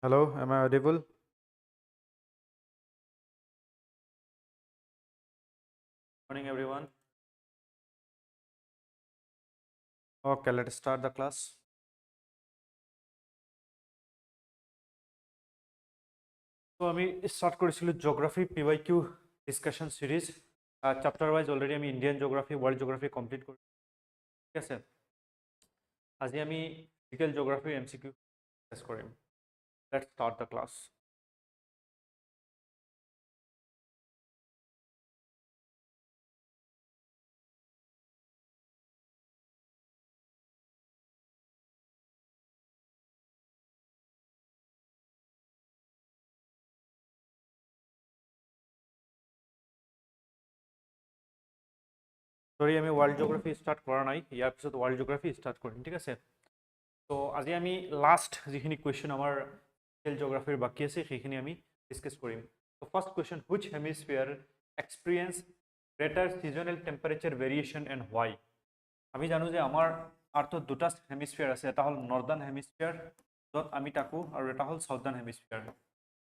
Hello, am I audible? Morning, everyone. Okay, let's start the class. So, আমি start কৰিছিলো geography PYQ discussion series. Chapter wise already আমি Indian geography, world geography complete কৰিছো. ঠিক আছে? আজি আমি physical geography MCQ discuss কৰিম. Let's start the class. Sorry, আমি world geography start কৰা নাই. ইয়াৰ পিছত world geography start কৰিম. ঠিক আছে? So, আজি আমি last যিখিনি question আমাৰ physical geography বাকি আছে সেইখিনি আমি discuss কৰিম. So, first question, which hemisphere experience greater seasonal temperature variation and why? আমি জানো যে আমাৰ আৰ্থত দুটা হেমিস্ফিয়াৰ আছে, এটা হ'ল নৰ্দাৰ্ণ হেমিস্ফিয়াৰ য'ত আমি থাকোঁ আৰু এটা হ'ল সাউদাৰ্ণ হেমিস্ফিয়াৰ।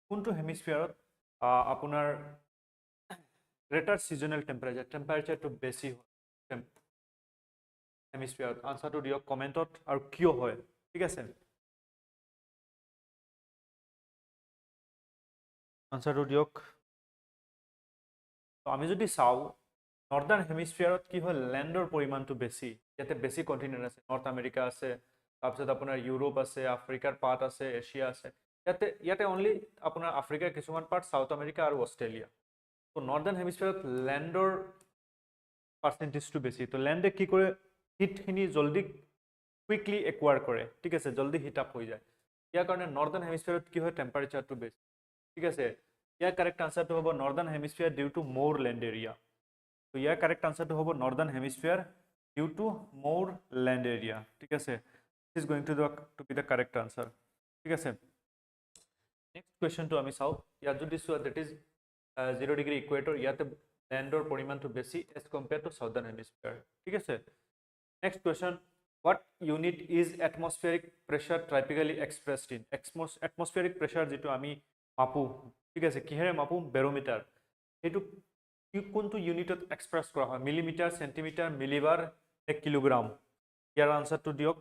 কোনটো হেমিস্ফিয়াৰত আপোনাৰ গ্ৰেটাৰ ছিজনেল টেম্পাৰেচাৰটো বেছি হয় হেমিস্ফিয়াৰত? আনচাৰটো দিয়ক কমেণ্টত আৰু কিয় হয়। ঠিক আছে, আনচাৰটো দিয়ক। আমি যদি চাওঁ নৰ্দাৰ্ণ হেমিস্ফিয়াৰত কি হয়, লেণ্ডৰ পৰিমাণটো বেছি, ইয়াতে বেছি কণ্টিনেণ্ট আছে, নৰ্থ আমেৰিকা আছে, তাৰপিছত আপোনাৰ ইউৰোপ আছে, আফ্ৰিকাৰ পাৰ্ট আছে, এছিয়া আছে। ইয়াতে অনলি আপোনাৰ আফ্ৰিকাৰ কিছুমান পাৰ্ট, সাউথ আমেৰিকা আৰু অষ্ট্ৰেলিয়া। তো নৰ্দাৰ্ণ হেমিস্ফিয়াৰত লেণ্ডৰ পাৰ্চেণ্টেজটো বেছি। তো লেণ্ডে কি কৰে, হিটখিনি জল্দি কুইকলি একুৱাৰ কৰে। ঠিক আছে, জল্দি হিট আপ হৈ যায়। ইয়াৰ কাৰণে নৰ্দাৰ্ণ হেমিস্ফিয়াৰত কি হয়, টেম্পাৰেচাৰটো বেছি। ঠিক আছে, ইয়াৰ কাৰেক্ট আনচাৰটো হ'ব নৰ্দাৰ্ণ হেমিস্ফিয়াৰ ডিউ টু মোৰ লেণ্ড এৰিয়া। তো ইয়াৰ কাৰেক্ট আনচাৰটো হ'ব নৰ্দাৰ্ণ হেমিস্ফিয়াৰ ডিউ টু মোৰ লেণ্ড এৰিয়া। ঠিক আছে, this is going to B the correct answer. ঠিক আছে, নেক্সট কুৱেশ্যনটো আমি চাওঁ। ইয়াত যদি চোৱা দেট ইজ 0 ডিগ্ৰী ইকুৱেটৰ, ইয়াতে লেণ্ডৰ পৰিমাণটো বেছি এজ কম্পেয়াৰ টু সাউদাৰ্ণ হেমিস্ফিয়াৰ। ঠিক আছে, next question, what unit is atmospheric pressure typically expressed in? Atmospheric pressure যেটো আমি মাপো, ঠিক আছে, কিহেৰে মাপো? বেৰোমিটাৰ। এইটো কোনটো ইউনিটত এক্সপ্ৰেছ কৰা হয়? মিলিমিটাৰ, চেণ্টিমিটাৰ, মিলিবাৰ নে কিলোগ্ৰাম? ইয়াৰ আনচাৰটো দিয়ক।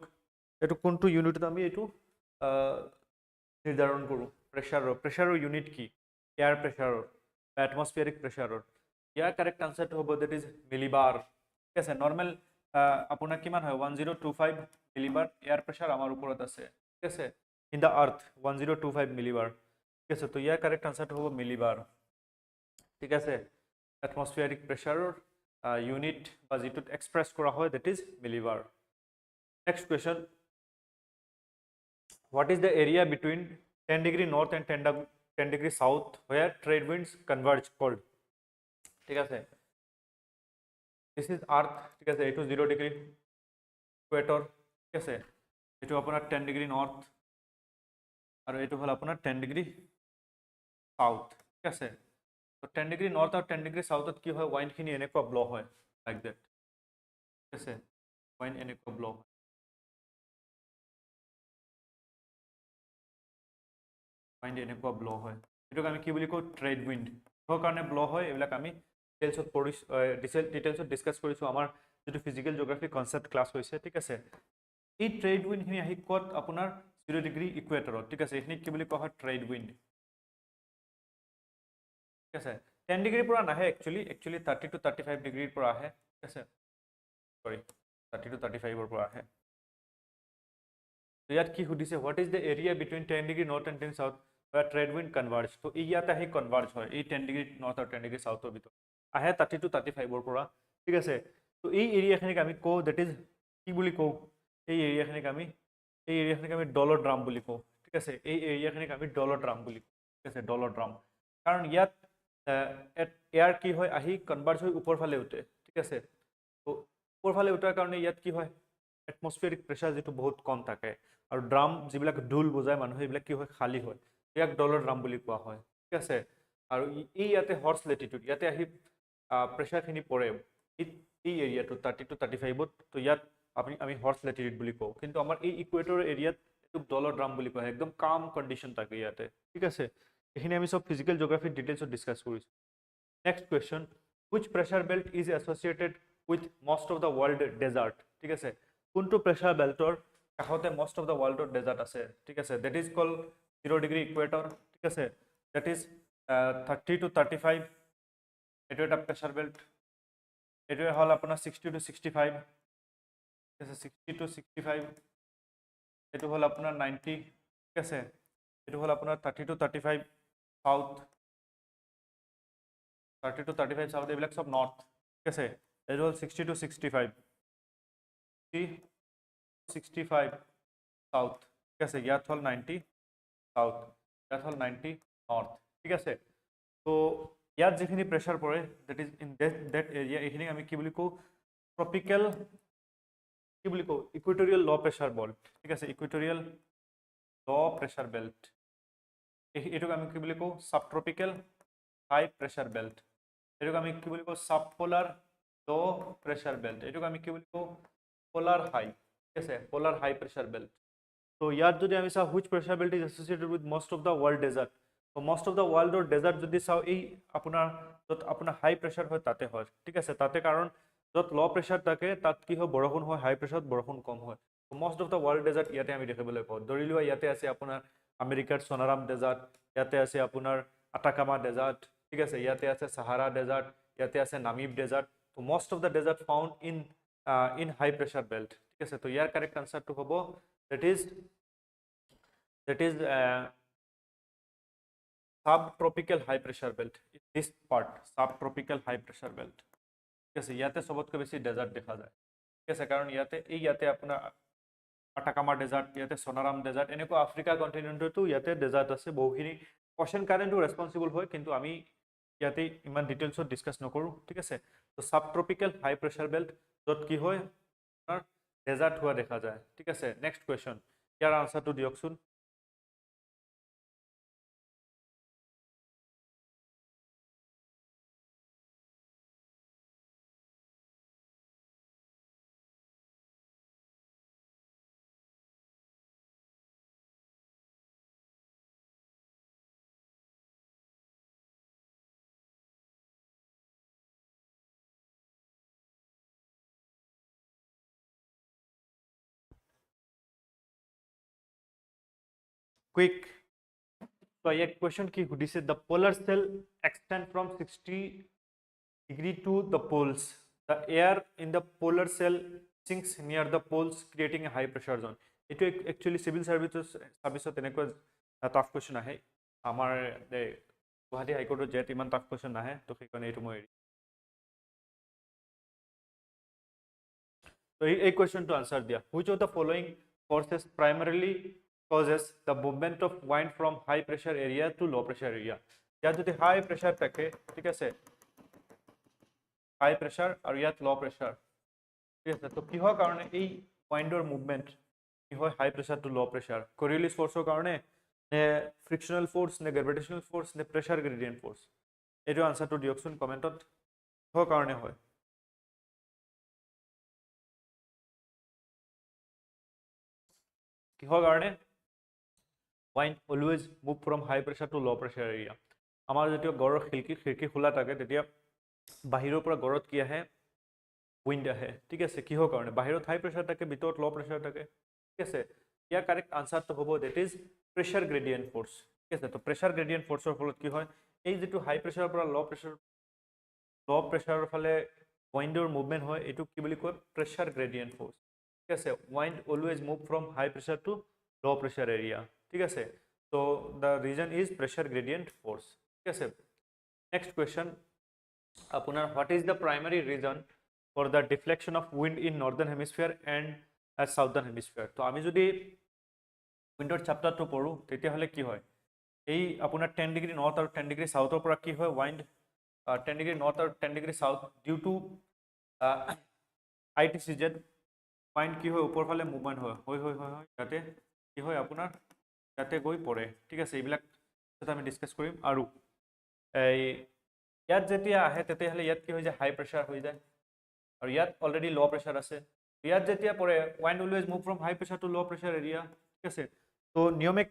এইটো কোনটো ইউনিটত আমি এইটো নিৰ্ধাৰণ কৰোঁ? প্ৰেছাৰৰ ইউনিট কি? এয়াৰ প্ৰেছাৰৰ বা এটমস্ফিয়াৰিক প্ৰেছাৰৰ? ইয়াৰ কাৰেক্ট আনচাৰটো হ'ব দেট ইজ মিলিবাৰ। ঠিক আছে, নৰ্মেল আপোনাৰ কিমান হয়? 1025 মিলিবাৰ এয়াৰ প্ৰেছাৰ আমাৰ ওপৰত আছে। ঠিক আছে, ইন দ্য আৰ্থ 1025 মিলিবাৰ। ঠিক আছে, তো ইয়াৰ কাৰেক্ট আনচাৰটো হ'ব মিলিবাৰ। ঠিক আছে, এটমস্ফিয়াৰিক প্ৰেছাৰৰ ইউনিট বা যিটোত এক্সপ্ৰেছ কৰা হয় দেট ইজ মিলিবাৰ। Next question, what is the area between 10 degree north and 10 degree south where trade winds converge called? ঠিক আছে, this is earth। ঠিক আছে, এইটো 0 ডিগ্ৰী ইকুৱেটৰ। ঠিক আছে, এইটো আপোনাৰ 10 ডিগ্ৰী নৰ্থ আৰু এইটো হ'ল আপোনাৰ 10 ডিগ্ৰী সাউথ। ঠিক আছে, তো 10 ডিগ্ৰী নৰ্থ আৰু 10 ডিগ্ৰী সাউথত কি হয়, ৱাইণ্ডখিনি এনেকুৱা ব্ল' হয় লাইক ডেট। ঠিক আছে, ৱাইণ্ড এনেকুৱা ব্ল' হয়। ৱাইণ্ড এনেকুৱা ব্ল' হয়, এইটোক আমি কি বুলি কওঁ? Trade wind. কিহৰ কাৰণে ব্ল' হয় এইবিলাক আমি ডিটেইলছত ডিছকাছ কৰিছোঁ আমাৰ যিটো ফিজিকেল জিঅ'গ্ৰাফি কনচেপ্ট ক্লাছ হৈছে। ঠিক আছে, এই ট্ৰেড উইণ্ডখিনি আহি ক'ত? আপোনাৰ 0 ডিগ্ৰী ইকুৱেটৰত। ঠিক আছে, এইখিনিক কি বুলি কোৱা হয়? Trade wind. ঠিক আছে, 10 ডিগ্ৰীৰ পৰা নাহে, একচুৱেলি 30 to 35 ডিগ্ৰীৰ পৰা আহে। ঠিক আছে, চৰি 30 to 35ৰ পৰা আহে। ইয়াত কি সুধিছে? What is the area between 10 degree north and 10 south where trade wind converge? তো ইয়াত আহি কনভাৰ্জ হয়, এই 10 ডিগ্ৰী নৰ্থ আৰু 10 ডিগ্ৰী চাউথৰ ভিতৰত আহে 30 to 35ৰ পৰা। ঠিক আছে, তো এই এৰিয়াখিনিক আমি কওঁ দেট ইজ কি বুলি কওঁ? এই এৰিয়াখিনিক আমি ডলৰ ড্ৰাম বুলি কওঁ। ঠিক আছে, এই এৰিয়াখিনিক আমি ডলৰ ড্ৰাম বুলি কওঁ। ঠিক আছে, ডলৰ ড্ৰাম, কাৰণ ইয়াত এয়াৰ কি হয়, আহি কনভাৰ্জ হৈ ওপৰ ফালে উঠে। ঠিক আছে, তো ওপৰ ফালে উঠাৰ কাৰণে ইয়াত কি হয়, এটমস্ফিয়াৰিক প্ৰেছাৰ যিটো বহুত কম থাকে, আৰু ড্ৰাম যিবিলাক ঢোল বজায় মানুহে, এইবিলাক কি হয়, খালী হয়। ইয়াক ডলৰ ড্ৰাম বুলি কোৱা হয়। ঠিক আছে, আৰু ইয়াতে হৰ্চ লেটিটিউড, ইয়াতে আহি প্ৰেছাৰখিনি পৰে এই এৰিয়াটো 30 to 35ত। তো ইয়াত আমি হৰ্চ লেটিটিউড বুলি কওঁ। কিন্তু আমাৰ এই ইকুৱেটৰ এৰিয়াত এইটোক ডলৰ ড্ৰাম বুলি কোৱা হয় একদম কাম কণ্ডিশ্যন থাকে ইয়াতে ঠিক আছে এইখিনি আমি সব ফিজিক্যাল জিওগ্ৰাফি ডিটেইলছত ডিসকাস কৰিছো next question which pressure belt is associated with most of the world desert ঠিক আছে কোনটো প্ৰেছাৰ বেল্টৰ কাষতে most of the world desert আছে ঠিক আছে that is called 0 degree equator ঠিক আছে that is 30 to 35 এটো এটা প্ৰেছাৰ বেল্ট এটো হল আপোনাৰ 60 to 65 ঠিক আছে 60 to 65 এটো হল আপোনাৰ 90 ঠিক আছে এটো হল আপোনাৰ 30 to 35 সাউথ 30 to 35 সাউথ এইবিলাক সব নর্থ ঠিক আছে এটো হল 60 to 65 65 সাউথ ঠিক আছে ইয়াত হল 90 সাউথ ইয়াত হল 90 নর্থ ঠিক আছে তো ইয়াত যেখিনি প্ৰেছাৰ পৰে that is in that area এইখিনি আমি কি বুলি কও ট্ৰপিক্যাল কি বুলি কও ইকুৱেটৰিয়েল ল প্ৰেছাৰ বেল্ট ঠিক আছে ইকুৱেটৰিয়েল ল প্ৰেছাৰ বেল্ট এটোক আমি কি বুলি কও সাবট্ৰপিক্যাল হাই প্ৰেছাৰ বেল্ট এটোক আমি কি বুলি কও সাবপোলার লো প্রেসার বেল্ট এটোক আমি কি বুলি কও পোলার হাই ঠিক আছে পোলার হাই প্রেসার বেল্ট তো ইয়াত যদি আমি চাও which pressure belt is associated with most of the world desert তো মোস্ট অফ দ্য ওয়াৰ্ল্ডৰ ডেজাৰ্ট যদি চাও এই আপোনাৰ যত আপোনাৰ হাই প্ৰেসাৰ হয় তাতে হয় ঠিক আছে তাতে কাৰণ যত লো প্ৰেসাৰ থাকে তাত কি হয় বৰষুণ হয় হাই প্ৰেসাৰত বৰষুণ কম হয় তো most of the world desert ইয়াতে আমি দেখিবলৈ পাওঁ ধৰি লোৱা ইয়াতে আছে আপোনাৰ আমেৰিকাৰ সোনাৰাম ডেজাৰ্ট ইয়াতে আছে আপোনাৰ আটাকামা ডেজার্ট ঠিক আছে ইয়াতে আছে সাহারা ডেজার্ট ইয়াতে আছে নামিব ডেজার্ট তো most of the desert found in high pressure belt ঠিক আছে তো ইয়াৰ কারেক্ট আনসারটো হ'ব that is subtropical high pressure belt this part subtropical high pressure belt ঠিক আছে ইয়াতে সবতকৈ বেছি ডেজার্ট দেখা যায় ঠিক আছে কাৰণ ইয়াতে আপোনাৰ আটাকামা ডেজাৰ্ট ইয়াতে সোনাৰাম ডেজাৰ্ট এনেকুৱা আফ্ৰিকা কন্টিনেন্টতো ইয়াতে ডেজাৰ্ট আছে বহুখিনি ওশেন কাৰেন্টও ৰেসপন্সিবল হয় কিন্তু আমি ইয়াতে ইমান ডিটেইলছত ডিসকাস নকৰো ঠিক আছে তো সাবট্ৰপিক্যাল হাই প্ৰেসাৰ বেল্ট যত কি হয় আপোনাৰ ডেজাৰ্ট হোৱা দেখা যায় ঠিক আছে নেক্সট কোৱেশ্চন ইয়াৰ আনসারটো দিয়কচোন quick so a question ki hudise the polar cell extend from 60 degree to the poles the air in the polar cell sinks near the poles creating a high pressure zone eto actually civil services enekwa tough question ahe amar Guwahati high court jet iman tough question ahe to heikone eto moi so a question to answer dia which of the following forces primarily causes the movement of wind from high pressure area to low pressure area ইয়াত যদি হাই pressure থাকে ঠিক আছে হাই pressure আর ইয়াত low pressure ঠিক আছে তো কিহৰ কাৰণে এই উইন্ডৰ মুভমেন্ট কি হয় হাই প্ৰেসাৰ টু লো প্ৰেসাৰ কোৰিওলিস ফোৰ্সৰ কাৰণে নে ফ্ৰিকশনাল ফোৰ্স নে গ্ৰেভিটেশনাল ফোৰ্স নে প্ৰেসাৰ গ্ৰেডিয়েন্ট ফোৰ্স এটো আনসাৰটো দিয়কচোন কমেন্টত কিহৰ কাৰণে হয় কিহৰ কাৰণে wind always move from high pressure to low pressure area আমাৰ যেতিয়া গৰৰ খিৰকি খোলা থাকে তেতিয়া বাহিৰৰ পৰা গৰত কি আহে উইন্ড আহে ঠিক আছে কিহৰ কাৰণে বাহিৰত হাই প্ৰেছাৰ থাকে ভিতৰত লো প্ৰেছাৰ থাকে ঠিক আছে ইয়াৰ কারেক্ট আনসারটো হ'ব that is pressure gradient force ঠিক আছে তো প্রেসার গ্রেডিয়েন্ট ফোৰ্সৰ ফলত কি হয় এই যেটো হাই প্ৰেছাৰৰ পৰা লো প্ৰেছাৰৰ ফালে উইন্ডৰ মুভমেন্ট হয় এটো কি বুলি কয় প্রেসার গ্রেডিয়েন্ট ফোর্স ঠিক আছে wind always move from high pressure to low pressure area ঠিক আছে so the reason is pressure gradient force ঠিক আছে next question আপোনাৰ what is the primary reason for the deflection of wind in northern hemisphere and southern hemisphere তো আমি যদি উইন্ডৰ চ্যাপ্টাৰটো পঢ়ো তেতিয়া হলে কি হয় এই আপোনাৰ 10 ডিগ্ৰী নৰ্থ আৰু 10 ডিগ্ৰী সাউথৰ পৰা কি হয় wind 10 ডিগ্ৰী নৰ্থ আৰু 10 degree south due to ITCZ wind কি হয় ওপৰ ফালে মুভমেন্ট হয় যাতে কি হয় আপোনাৰ যাতে গৈ পৰে ঠিক আছে এইবিলাক যেটা আমি ডিসকাস কৰিম আৰু এই ইয়াত যেতিয়া আহে তেতিয়া হলে ইয়াত কি হৈ যায় হাই প্রেসার হৈ যায় আৰু ইয়াত অলৰেডি লো প্ৰেসাৰ আছে ইয়াত যেতিয়া পৰে wind always move from high pressure to low pressure area ঠিক আছে তো নিয়মে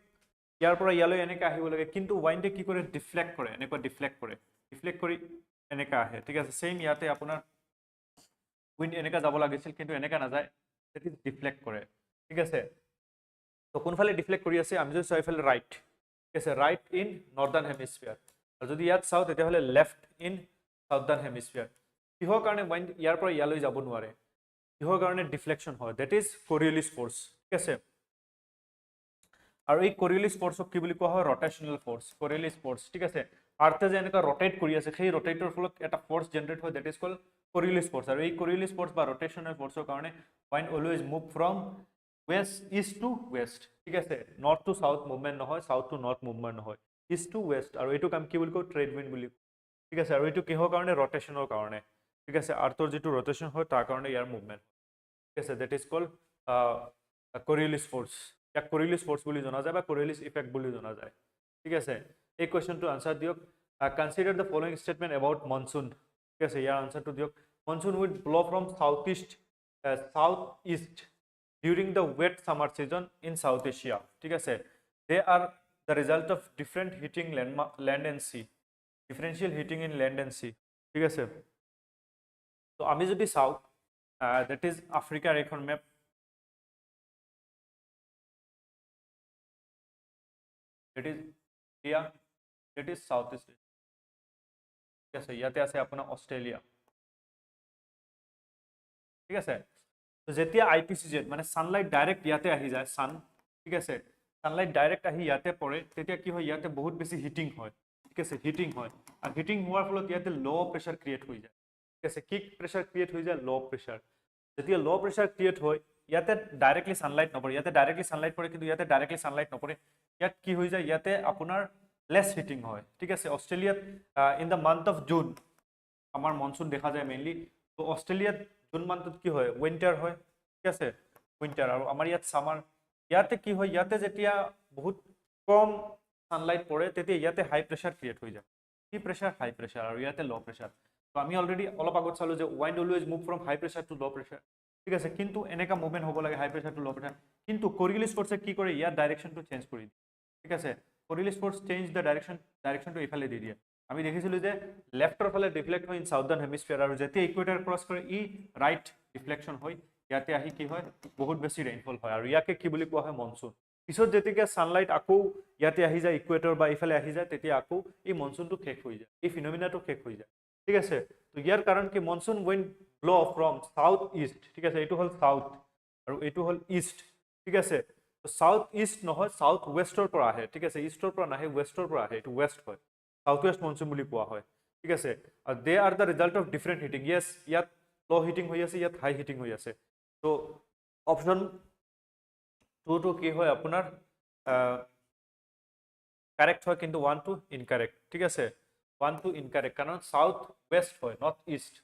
ইয়াৰ পৰা ইয়ালৈ এনেকৈ আহিব লাগে, কিন্তু ৱাইণ্ডে কি কৰে ডিফ্লেক্ট কৰে, এনেকুৱা ডিফ্লেক্ট কৰি এনেকৈ আহে, ঠিক আছে। ছেইম ইয়াতে আপোনাৰ উইণ্ড এনেকৈ যাব লাগিছিল, কিন্তু এনেকৈ নাযায়, সেইটো ডিফ্লেক্ট কৰে, ঠিক আছে। তো কোনফালে ডিফ্লেক্ট কৰি আছে, আমি যদি চাওঁ এইফালে ৰাইট, ঠিক আছে, ৰাইট ইন নৰ্দাৰ্ণ হেমিস্ফিয়াৰ, আৰু যদি ইয়াত চাওঁ তেতিয়াহ'লে লেফ্ট ইন সাউদাৰ্ণ হেমিস্ফিয়াৰ। কিহৰ কাৰণে ৱাইণ্ড ইয়াৰ পৰা ইয়ালৈ যাব নোৱাৰে, কিহৰ কাৰণে ডিফ্লেকশ্যন হয়, ডেট ইজ কৰিঅলিছ ফ'ৰ্চ, ঠিক আছে। আৰু এই কৰিঅলিছ ফ'ৰ্চক কি বুলি কোৱা হয়, ৰটেশ্যনেল ফ'ৰ্চ, কৰিঅলিছ ফ'ৰ্চ, ঠিক আছে। আৰ্থে যে এনেকুৱা ৰটেট কৰি আছে, সেই ৰটেটৰ ফলত এটা ফ'ৰ্চ জেনেৰেট হয়, that is called Coriolis force. আৰু এই কৰিঅলিছ ফ'ৰ্চ বা ৰটেশ্যনেল ফ'ৰ্চৰ কাৰণে wind always move from east to west, ঠিক আছে। নৰ্থ টু চাউথ মুভমেণ্ট নহয়, চাউথ টু নৰ্থ মুভমেণ্ট নহয়, ইষ্ট টু ৱেষ্ট। আৰু এইটো কাম কি বুলি কওঁ, ট্ৰেড উইণ্ড বুলি, ঠিক আছে। আৰু এইটো কিহৰ কাৰণে, ৰটেশ্যনৰ কাৰণে, ঠিক আছে। আৰ্থৰ যিটো ৰটেশ্যন হয় তাৰ কাৰণে ইয়াৰ মুভমেণ্ট, ঠিক আছে, date is called Coriolis force. ইয়াক কৰিঅলিছ ফ'ৰ্চ বুলি জনা যায় বা কৰিঅলিছ ইফেক্ট বুলি জনা যায়, ঠিক আছে। এই কুৱেশ্যনটো আনচাৰ দিয়ক, consider the following statement about monsoon, ঠিক আছে। ইয়াৰ আনচাৰটো দিয়ক, monsoon will ব্ল' from south east during the wet summer season in South Asia, ঠিক আছে। They are the result of different heating land and sea, differential heating in land and sea, ঠিক আছে। তো আমি যদি চাওঁ, that is আফ্ৰিকাৰ এখন map, that is India, that is South East, ঠিক আছে। ইয়াতে আছে আপোনাৰ অষ্ট্ৰেলিয়া, ঠিক আছে। তো যেতিয়া IPCZ মানে সানলাইট ডাইৰেক্ট ইয়াতে আহি যায়, সান, ঠিক আছে, সানলাইট ডাইৰেক্ট আহি ইয়াতে পৰে, তেতিয়া কি হয়, ইয়াতে বহুত বেছি হিটিং হয়, ঠিক আছে, হিটিং হয়। আৰু হিটিং হোৱাৰ ফলত ইয়াতে ল' প্ৰেছাৰ ক্ৰিয়েট হৈ যায়, ঠিক আছে। কি প্ৰেছাৰ ক্ৰিয়েট হৈ যায়, ল' প্ৰেছাৰ। যেতিয়া ল' প্ৰেছাৰ ক্ৰিয়েট হয়, ইয়াতে ডাইৰেক্টলি সানলাইট নপৰে, ইয়াতে ডাইৰেক্টলি সানলাইট পৰে, কিন্তু ইয়াতে ডাইৰেক্টলি সানলাইট নপৰে, ইয়াত কি হৈ যায়, ইয়াতে আপোনাৰ লেছ হিটিং হয়, ঠিক আছে। অষ্ট্ৰেলিয়াত in the month of June আমাৰ মনচুন দেখা যায় মেইনলি। তো অষ্ট্ৰেলিয়াত জুন মান্থত কি হয়, উইণ্টাৰ হয়, ঠিক আছে, উইণ্টাৰ। আৰু আমাৰ ইয়াত সামাৰ। ইয়াতে কি হয়, ইয়াতে যেতিয়া বহুত কম সানলাইট পৰে, তেতিয়া ইয়াতে হাই প্ৰেছাৰ ক্ৰিয়েট হৈ যায়, কি প্ৰেছাৰ, হাই প্ৰেছাৰ, আৰু ইয়াতে ল' প্ৰেছাৰ। তো আমি অলৰেডি অলপ আগত চালোঁ যে wind always move from high pressure to low' pressure, ঠিক আছে। কিন্তু এনেকা মুভমেণ্ট হ'ব লাগে, high pressure to low' pressure. কিন্তু কৰিঅলিছ ফ'ৰ্চে কি কৰে, ইয়াৰ ডাইৰেকশ্যনটো চেঞ্জ কৰি দিয়ে, ঠিক আছে। কৰিঅলিছ ফ'ৰ্চ চেঞ্জ দ্য ডাইৰেকশ্যনটো এইফালে দি দিয়ে। আমি দেখিছিলোঁ যে লেফ্টৰ ফালে ডিফ্লেক্ট হয় ইন সাউদাৰ্ণ হেমিস্ফিয়াৰ, আৰু যেতিয়া ইকুৱেটাৰ ক্ৰছ কৰে ই ৰাইট ডিফ্লেকশ্যন হয়, ইয়াতে আহি কি হয়, বহুত বেছি ৰেইনফল হয়, আৰু ইয়াকে কি বুলি কোৱা হয়, মনচুন। পিছত যেতিয়া ছানলাইট আকৌ ইয়াতে আহি যায়, ইকুৱেটৰ বা ইফালে আহি যায়, তেতিয়া আকৌ এই মনচুনটো শেষ হৈ যায়, এই ফিনমিনাটো শেষ হৈ যায়, ঠিক আছে। তো ইয়াৰ কাৰণ কি, monsoon wind blow' from south east, ঠিক আছে, এইটো হ'ল সাউথ আৰু এইটো হ'ল ইষ্ট, ঠিক আছে। সাউথ ইষ্ট নহয়, সাউথ ৱেষ্টৰ পৰা আহে, ঠিক আছে, ইষ্টৰ পৰা নাহে, ৱেষ্টৰ পৰা আহে, এইটো ৱেষ্ট হয়, সাউথ ৱেষ্ট মনচুন বুলি কোৱা হয়, ঠিক আছে। আৰু they are the result of different heating, yes, ইয়াত ল' হিটিং হৈ আছে, ইয়াত হাই হিটিং হৈ আছে। তো অপশ্যন টুটো কি হয় আপোনাৰ কাৰেক্ট হয়, কিন্তু 1 টো ইনকাৰেক্ট, ঠিক আছে, 1 টো ইনকাৰেক্ট, কাৰণ সাউথ ৱেষ্ট হয়, নৰ্থ ইষ্ট।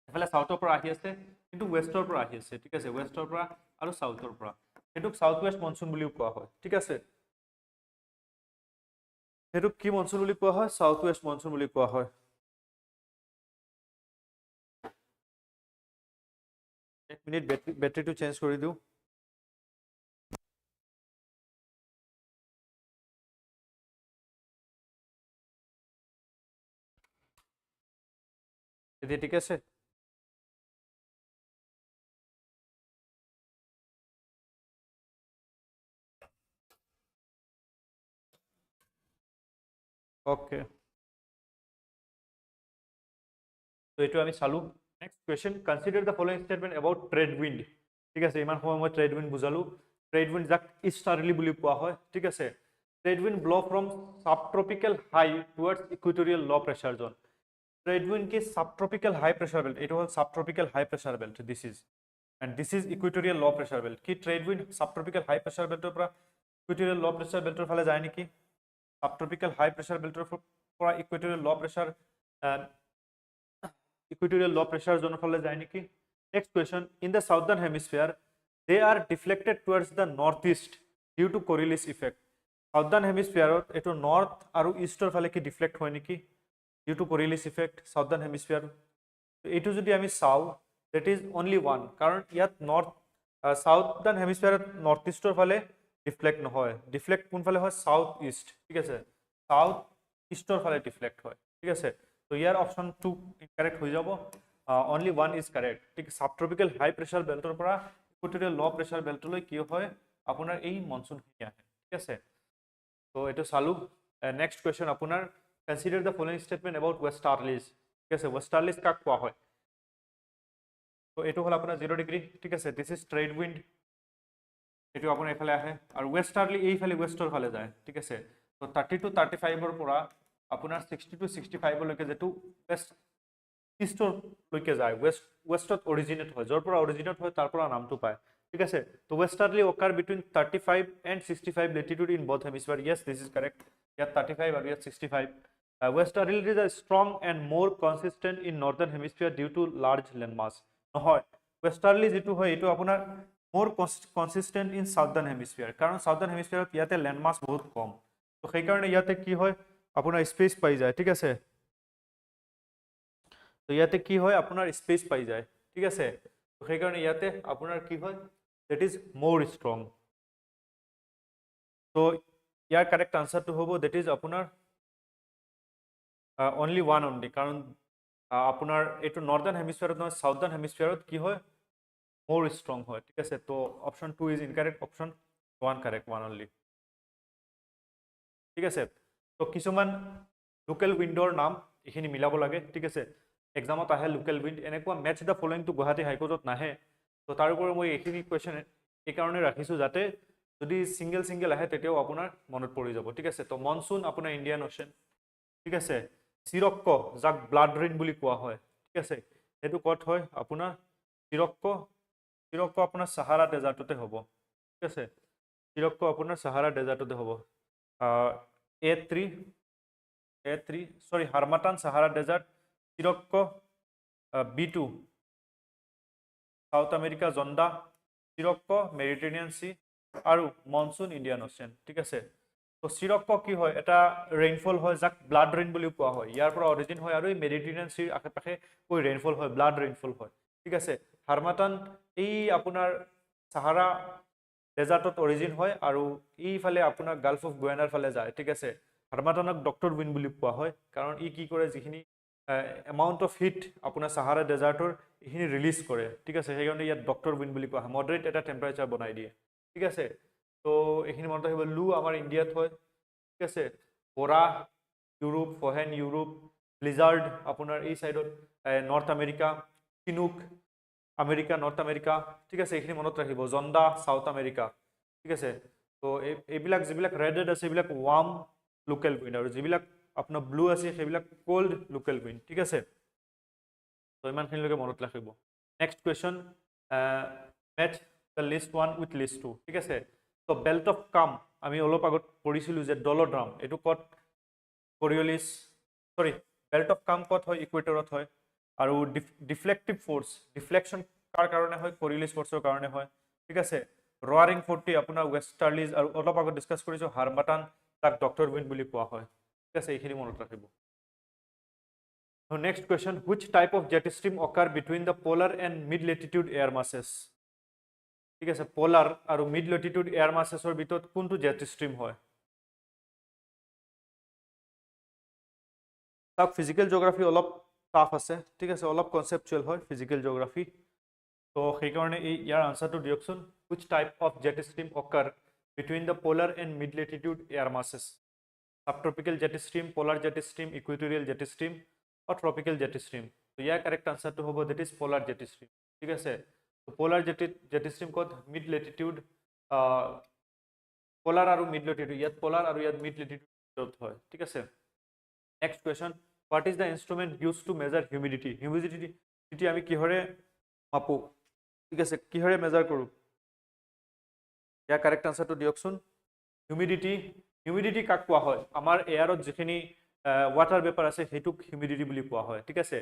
এফালে সাউথৰ পৰা আহি আছে, কিন্তু ৱেষ্টৰ পৰা আহি আছে, ঠিক আছে, ৱেষ্টৰ পৰা আৰু সাউথৰ পৰা, সেইটোক সাউথ ৱেষ্ট মনচুন বুলিও কোৱা হয়, ঠিক আছে। সেইটোক কি মনচুন বুলি কোৱা হয়, সাউথ ৱেষ্ট মনচুন বুলি কোৱা হয়। এক মিনিট, বেটাৰীটো চেঞ্জ কৰি দিওঁ। এতিয়া ঠিক আছে। ওকে, তো এইটো আমি চালো। Next question, consider the following statement about trade wind, ঠিক আছে। ইমান সময় মই ট্ৰেড উইণ্ড বুজালো। ট্ৰেড উইণ্ড যাক ইষ্টাৰ্লি বুলি কোৱা হয়, ঠিক আছে। Trade wind blow' from subtropical high towards equatorial low' pressure zone. Trade wind কি সাবট্ৰপিকেল হাই প্ৰেছাৰ বেল্ট, এইটো হ'ল subtropical high pressure belt, this is, and this is equatorial low' pressure belt. কি trade wind subtropical high pressure বেল্টৰ পৰা Equatorial low' pressure বেল্টৰ ফালে যায় নেকি? সাবট্ৰপিকেল high pressure বেল্টৰ পৰা Equatorial low' pressure equatorial low pressure zone ফালে যায় নেকি? Next question, in the southern hemisphere they are deflected towards the northeast due to Coriolis effect. Southern hemisphere এটো north আৰু eastৰ ফালে কি deflect হয় নেকি due to Coriolis effect southern hemisphere? এইটো যদি আমি চাও, that is only one, কাৰণ ইয়াত north southern hemisphere northeastৰ ফালে ডিফ্লেক্ট নহয় ডিফ্লেক্ট কোনফালে হয় সাউথ ইষ্ট ঠিক আছে সাউথ ইষ্টৰ ফালে ডিফ্লেক্ট হয় ঠিক আছে তো ইয়াৰ অপশন 2 ইনকাৰেক্ট হৈ যাব অনলি ওয়ান ইজ কাৰেক্ট ঠিক সাবট্ৰপিক্যাল হাই প্ৰেসাৰ বেল্টৰ পৰা ইকুৱেটৰিয়েল ল' প্ৰেছাৰ বেল্টলৈ কি হয় আপোনাৰ এই মনসুনখিনি আহে ঠিক আছে তো এটো চালু নেক্সট কোৱেশ্চন আপোনাৰ consider the following statement about westerlies ঠিক আছে ওয়েস্টাৰ্লিজ কাক কোৱা হয় তো এটো হল আপোনাৰ 0 ডিগ্ৰী ঠিক আছে দিস ইজ ট্ৰেড উইন্ড এটো আপোনাৰ এফালে আহে আৰু ওয়েস্টাৰ্লি এইফালে ওয়েষ্টৰ ফালে যায় ঠিক আছে তো 30 টু 35 ৰ পৰা আপোনাৰ 60 টু 65 লৈকে যেটো ওয়েস্ট ইষ্টৰ লৈকে যায় ওয়েষ্টত অৰিজিনেট হয় যৰ পৰা অৰিজিনেট হয় তাৰ পৰা নামটো পায় ঠিক আছে তো westerly occur between 35 and 65 latitude in both hemisphere yes this is correct here 35 and here 65 westerlies is a strong and more consistent in northern hemisphere due to large landmass নহয় westerly যেটো হয় এটো আপোনাৰ more consistent in southern hemisphere কাৰণ southern hemisphere ইয়াতে landmass বহুত কম তো সেই কাৰণে ইয়াতে কি হয় আপোনাৰ স্পেস পাই যায় ঠিক আছে তো ইয়াতে কি হয় আপোনাৰ স্পেস পাই যায় ঠিক আছে তো সেই কাৰণে ইয়াতে আপোনাৰ কি হয় that is more strong so year correct answer to hobo that is আপোনাৰ only one only কারণ আপনার এটো নর্দার্ন হেমিস্ফিয়ারত নহয় সাউদার্ন হেমিস্ফিয়ারত কি হয় more strong হয় ঠিক আছে তো option 2 is incorrect option 1 correct one only ঠিক আছে তো কিছুমান লোকাল উইন্ডৰ নাম এখিনি মিলাব লাগে ঠিক আছে এক্সামত আহে লোকাল উইন্ড এনেকুৱা match the following to Guwahati হাইকোৰ্টত নাহে তো তাৰ উপৰে মই এখিনি কোৱেশ্চন এই কাৰণে ৰাখিছো যাতে যদি সিঙ্গেল আহে তেতিয়াও আপোনাৰ মনত পৰি যাব ঠিক আছে তো মনসুন আপোনাৰ ইন্ডিয়ান ওশেন ঠিক আছে সিৰক্ক যাক ব্লাড ৰেইন বুলি কোৱা হয় ঠিক আছে এটো কত হয় আপোনাৰ সিৰক্ক আপোনাৰ সাহাৰা ডেজাৰ্টতে হ'ব ঠিক আছে সিৰক্ক আপোনাৰ সাহাৰা ডেজাৰ্টতে হ'ব A3 sorry harmattan Sahara desert sirocco B2 South America zonda sirocco Mediterranean sea আৰু মনসুন ইন্ডিয়ান ওশেন ঠিক আছে তো সিৰক্ক কি হয় এটা ৰেইনফল হয় যাক ব্লাড ৰেইন বুলি কোৱা হয় ইয়াৰ পৰা অৰিজিন হয় আৰু মেডিটেৰিয়ান সিৰ আশেপাশে কৈ ৰেইনফল হয় ব্লাড ৰেইনফল হয় ঠিক আছে হাৰমাটান এই আপোনাৰ সাহাৰা ডেজাৰ্টত অৰিজিন হয় আৰু এইফালে আপোনাৰ গালফ অফ গুয়ানাৰ ফালে যায় ঠিক আছে হাৰমাটানক ডক্টৰ উইন্ড বুলি কোৱা হয় কাৰণ ই কি কৰে যিখিনি এমাউন্ট অফ হিট আপোনাৰ সাহাৰা ডেজাৰ্টৰ এইখিনি ৰিলিজ কৰে ঠিক আছে সেইকাৰণে ইয়াত ডক্টৰ উইন্ড বুলি কোৱা হয় মডাৰেট এটা টেম্পাৰেচাৰ বনাই দিয়ে ঠিক আছে তো এইখিনি মনত ৰাখিব লু আমাৰ ইণ্ডিয়াত হয় ঠিক আছে bora Europe foehn Europe blizzard আপোনাৰ এই সাইডত North America chinook America North America ঠিক আছে এইখিনি মনত ৰাখিব জন্দা সাউথ আমেৰিকা ঠিক আছে তো এইবিলাক যিবিলাক ৰেডেড আছে এইবিলাক ওয়াৰ্ম লোকাল উইন্ড আৰু যিবিলাক আপোনাৰ ব্লু আছে সেইবিলাক কোল্ড লোকাল উইন্ড ঠিক আছে তো ইমানখিনিলৈকে মনত ৰাখিব next question match the least 1 with list 2 ঠিক আছে তো বেল্ট অফ কাম আমি অলপ আগত পঢ়িছিলো যে ডলোড্ৰাম এটো কত কোৰিওলিছ সৰি বেল্ট অফ কাম কত হয় ইকুৱেটৰত হয় আৰু ডিফ্লেক্টিভ ফোৰ্স ডিফ্লেকশন কাৰ কাৰণে হয় কোৰিওলিছ ফোৰ্সৰ কাৰণে হয় ঠিক আছে ৰয়াৰিং 40 আপোনাৰ ওয়েস্টাৰ্লিজ আৰু অলপ আগত ডিসকাস কৰিছো হাৰমাটান তাক ডক্টৰ উইন্ড বুলি কোৱা হয় ঠিক আছে এইখিনি মনত ৰাখিব Now next question, which type of jet stream occur between the polar and mid latitude air masses? ঠিক আছে polar আৰু mid latitude air massesৰ ভিতৰত কোনটো jet stream হয় তাক ফিজিক্যাল জিওগ্ৰাফি অলপ টাফ আছে ঠিক আছে অলপ কনসেপচুয়াল হয় ফিজিক্যাল জিওগ্ৰাফি তো সেই কাৰণে এই ইয়াৰ আনসাৰটো দিয়কচোন which type of jet stream occur between the polar and mid latitude air masses subtropical jet stream polar jet stream equatorial jet stream or tropical jet stream তো ইয়াৰ কারেক্ট আনসার তো হবে that is polar jet stream ঠিক আছে তো polar jet stream কত mid latitude polar আৰু mid latitude ইয়াত polar আৰু ইয়াত mid latitude হয় ঠিক আছে next question what is the instrument used to measure humidity আমি কিহৰে মাপো ঠিক আছে কিহৰে মেজাৰ কৰো ইয়াৰ কাৰেক্ট আনসাৰ তো দিয়কচোন হিউমিডিটি কাক কোৱা হয় আমাৰ এয়াৰত যিখিনি ওয়াটাৰ পেপাৰ আছে হেতুক হিউমিডিটি বুলি কোৱা হয় ঠিক আছে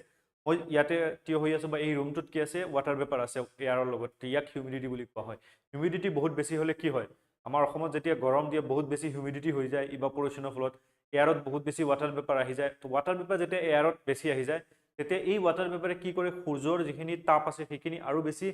মই ইয়াতে টিয় হৈ আছে বা এই ৰুমটোত কি আছে ওয়াটাৰ পেপাৰ আছে এয়াৰৰ লগত ইয়াক হিউমিডিটি বুলি কোৱা হয় হিউমিডিটি বহুত বেছি হলে কি হয় আমাৰ অসমত যেতিয়া গৰম দিয়ে বহুত বেছি হিউমিডিটি হৈ যায় ইভাপোৰেশনৰ ফলত এয়াৰত বহুত বেছি ওয়াটাৰ পেপাৰ আহি যায় তো ওয়াটাৰ পেপাৰ যেতিয়া এয়াৰত বেছি আহি যায় তেতিয়া এই ওয়াটাৰ পেপাৰে কি কৰে সূৰ্যৰ যিখিনি তাপ আছে সেইখিনি আৰু বেছি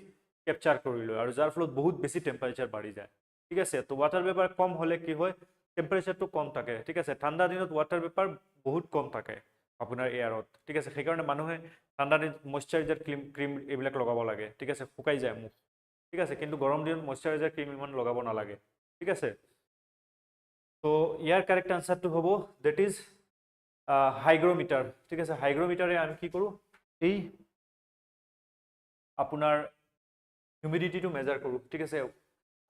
ক্যাপচাৰ কৰি লয় আৰু যাৰ ফলত বহুত বেছি টেম্পাৰেচাৰ বাঢ়ি যায় ঠিক আছে তো ওয়াটাৰ ভেপাৰ কম হলে কি হয় টেম্পাৰেচাৰটো কম থাকে ঠিক আছে ঠাণ্ডা দিনত ওয়াটাৰ ভেপাৰ বহুত কম থাকে আপোনাৰ এয়াৰত ঠিক আছে সেইকাৰণে মানুহে ঠাণ্ডা দিনত ময়শ্চাৰাইজাৰ ক্ৰীম এইবিলাক লগাব লাগে ঠিক আছে শুকাই যায় মুখ ঠিক আছে কিন্তু গৰম দিনত ময়শ্চাৰাইজাৰ ক্ৰীম ইমান লগাব নালাগে ঠিক আছে তো ইয়াৰ কাৰেক্ট আনসাৰটো হ'ব দ্যাট ইজ হাইগ্ৰোমিটাৰ ঠিক আছে হাইগ্ৰোমিটাৰে আমি কি কৰোঁ এই আপোনাৰ হিউমিডিটিটো মেজাৰ কৰোঁ ঠিক আছে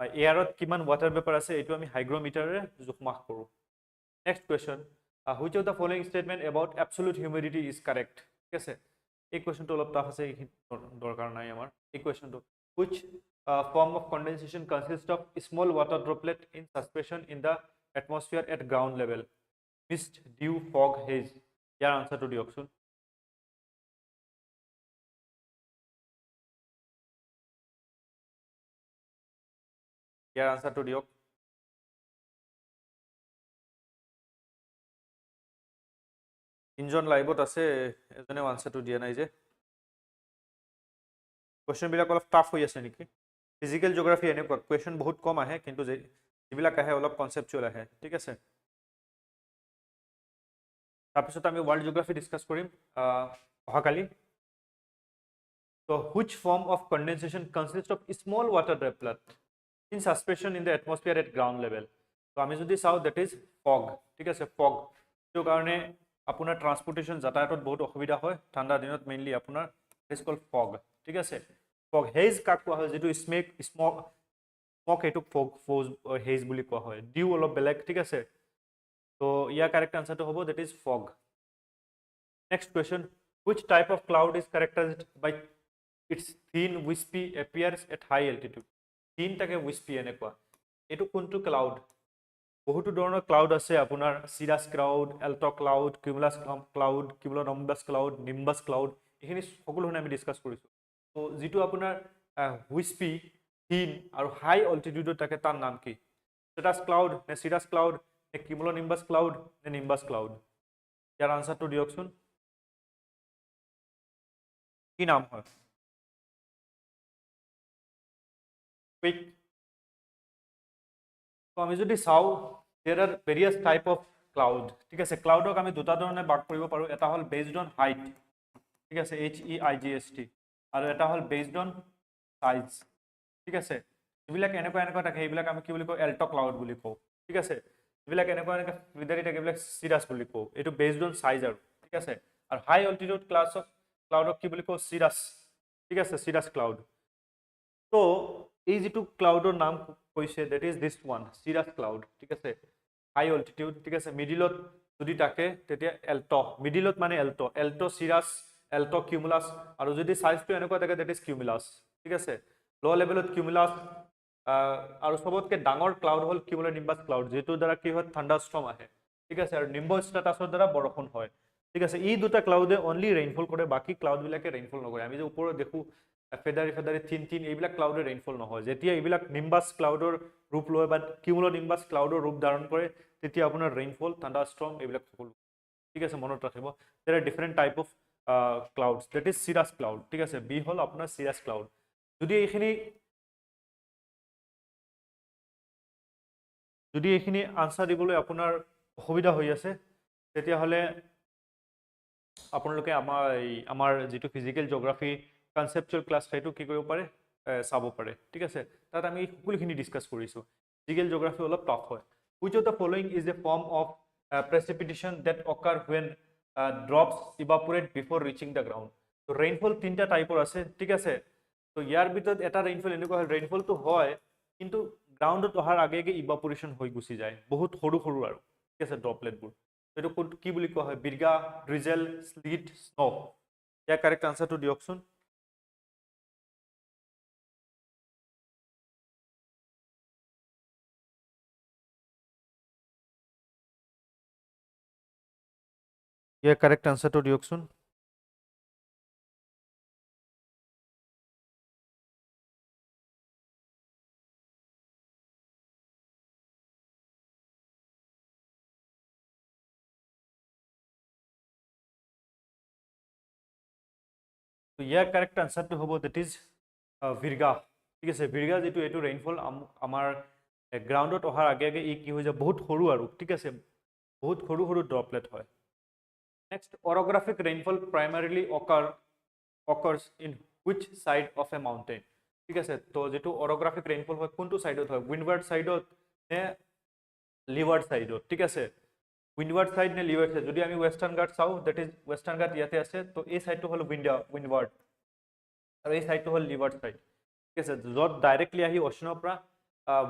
এয়াৰত কিমান ওয়াটাৰ ভেপাৰ আছে এইটো আমি হাইগ্ৰোমিটাৰে জোখমাখ কৰোঁ next question which of the following statement about absolute humidity is correct ঠিক আছে এই কুৱেশ্যনটো অলপ টাফ আছে দৰকাৰ নাই আমাৰ এই কুৱেশ্যনটো which form of condensation consists of small water droplet in suspension in the atmosphere at ground level mist dew fog haze ইয়াৰ আনসাৰটো দিয়কচোন ইয়াৰ আনসাৰটো দিয়ক তিনজন লাইভত আছে এজনেও আনসাৰটো দিয়া নাই যে কুৱেশ্যনবিলাক অলপ টাফ হৈ আছে নেকি ফিজিকেল জিঅ'গ্ৰাফি এনেকুৱা কুৱেশ্যন বহুত কম আহে কিন্তু যিবিলাক আহে অলপ কনচেপচুৱেল আহে ঠিক আছে তাৰপিছত আমি ৱৰ্ল্ড জিঅ'গ্ৰাফি ডিছকাছ কৰিম অহাকালি So, which form of condensation consists of small water droplet in suspension in the atmosphere at ground level? So, আমি যদি চাও that is fog. ঠিক আছে fog. এইটো কাৰণে আপোনাৰ ট্ৰান্সপোৰ্টেশন যাতায়াতত বহুত অসুবিধা হয় ঠাণ্ডা দিনত মেইনলি আপোনাৰ is called fog. ঠিক আছে fog haze কাক কোৱা হয় যেটো স্মক এইটো fog haze বুলি কোৱা হয় ডিউ অলপ বেলেগ ঠিক আছে তো ইয়াৰ কাৰেক্ট আনসাৰটো হ'ব that is fog. Next question, which type of cloud is characterized by its thin wispy appears at high altitude thin take wispy enekwa etu kuntu cloud বহুতো ধৰণৰ ক্লাউড আছে আপোনাৰ cirrus cloud alto cloud cumulus cloud cumulonimbus cloud nimbus cloud এখিনি সকলোনে আমি discuss কৰিছো তো যেটো আপোনাৰ wispy thin আৰু হাই অল্টিটিউডত থাকে তাৰ নাম কি সিৰাস ক্লাউড নে সিৰাস ক্লাউড নে কিউমুলোনিম্বাস ক্লাউড নে নিম্বাস ক্লাউড ইয়াৰ আনসাৰটো দিয়কচোন কি নাম হয় quick তো আমি যদি চাও there are various type of cloud ঠিক আছে ক্লাউডক আমি দুটা ধৰণে ভাগ কৰিব পাৰো এটা হল based on height ঠিক আছে HEIGST আৰু এটা হল based on size ঠিক আছে এইবিলাক এনেকুৱা থাকে এইবিলাক আমি কি বুলি কওঁ এল্টো ক্লাউড বুলি কওঁ ঠিক আছে এইবিলাক এনেকুৱা বিদাৰি থাকে এইবিলাক সিৰাস বুলি কওঁ এটো based on size আৰু ঠিক আছে আৰু হাই অল্টিটিউড ক্লাস অফ ক্লাউডক কি বুলি কওঁ সিৰাস ঠিক আছে সিৰাস ক্লাউড তো এই যেটো ক্লাউডৰ নাম কৈছে that is this one cirrus cloud ঠিক আছে হাই অল্টিটিউড ঠিক আছে মিডিলত যদি থাকে তেতিয়া এল্টো মিডিলত মানে এল্টো সিরাস এল্টো কিউমুলাস আৰু যদি সাইজটো এনেকুৱা থাকে that is কিউমুলাস ঠিক আছে লো লেভেলত কিউমুলাস আৰু সবতকে ডাঙৰ ক্লাউড হল কিউমুলোনিম্বাস ক্লাউড যেটো দ্বাৰা কি হয় থান্ডাৰস্টৰ্ম আহে ঠিক আছে আৰু নিম্ব স্ট্যাটাসৰ দ্বাৰা বৰষুণ হয় ঠিক আছে এই দুটা ক্লাউডে অনলি ৰেইনফল কৰে বাকি ক্লাউড বিলাকে ৰেইনফল নকৰে আমি যে ওপৰত দেখো ফেদাৰি থিন এইবিলাক ক্লাউডে ৰেইনফল নহয় যেতিয়া এইবিলাক নিম্বাস ক্লাউডৰ ৰূপ লয় বা কিউমুলোনিম্বাস ক্লাউডৰ ৰূপ ধাৰণ কৰে তেতিয়া আপোনাৰ ৰেইনফল থান্ডাৰস্টৰ্ম এইবিলাক সকলো ঠিক আছে মনত ৰাখিব there are different type of clouds that is cirrus cloud ঠিক আছে বি হল আপোনাৰ cirrus cloud যদি এইখিনি আনসাৰ দিবলৈ আপোনাৰ অসুবিধা হৈ আছে তেতিয়া হলে আপোনালোকে আমাৰ যেটো ফিজিক্যাল জিওগ্ৰাফি কনসেপচুৱেল ক্লাস সেইটো কি কৰিব পাৰে চাব পাৰে ঠিক আছে তাত আমি সকলোখিনি ডিসকাস কৰিছো ফিজিক্যাল জিওগ্ৰাফি অলপ টাফ হয় which of the following is a form of precipitation that occur when drops evaporate before reaching the ground so rainfall তিনটা টাইপৰ আছে ঠিক আছে তো ইয়াৰ ভিতৰত এটা ৰেইনফল এনেকুৱা হয় ৰেইনফলটো হয় কিন্তু গ্ৰাউণ্ডত অহাৰ আগে ইভাপোৰেশন হৈ গুছি যায় বহুত সৰু আৰু ঠিক আছে ড্ৰপলেটবোৰ এটো কি বুলি কোৱা হয় বিৰ্গা ড্ৰিজেল স্লিট স্নো ইয়াৰ কাৰেক্ট আনসাৰটো দিয়কচোন ইয়াৰ কাৰেক্ট আনসাৰটো দিয়কচোন তো ইয়াৰ কাৰেক্ট আনসাৰটো হ'ব that is ভিৰ্গা ঠিক আছে ভিৰ্গা যেটো এটো ৰেইনফল আমাৰ গ্ৰাউণ্ডত অহাৰ আগে আগে ই কি হৈ যায় বহুত সৰু আৰু ঠিক আছে বহুত সৰু সৰু ড্ৰপলেট হয় next orographic rainfall primarily occurs in which side of a mountain ঠিক আছে তো যেটো orographic rainfall হয় কোনটো সাইডত হয় windward সাইডত নে leeward সাইডত ঠিক আছে windward সাইড নে leeward সাইড যদি আমি western ghat চাও that is western ghat ইয়াতে আছে তো এই সাইডটো হলো windward আৰু এই সাইডটো হল leeward সাইড ঠিক আছে যত ডাইৰেক্টলি আহি ওচনৰ পৰা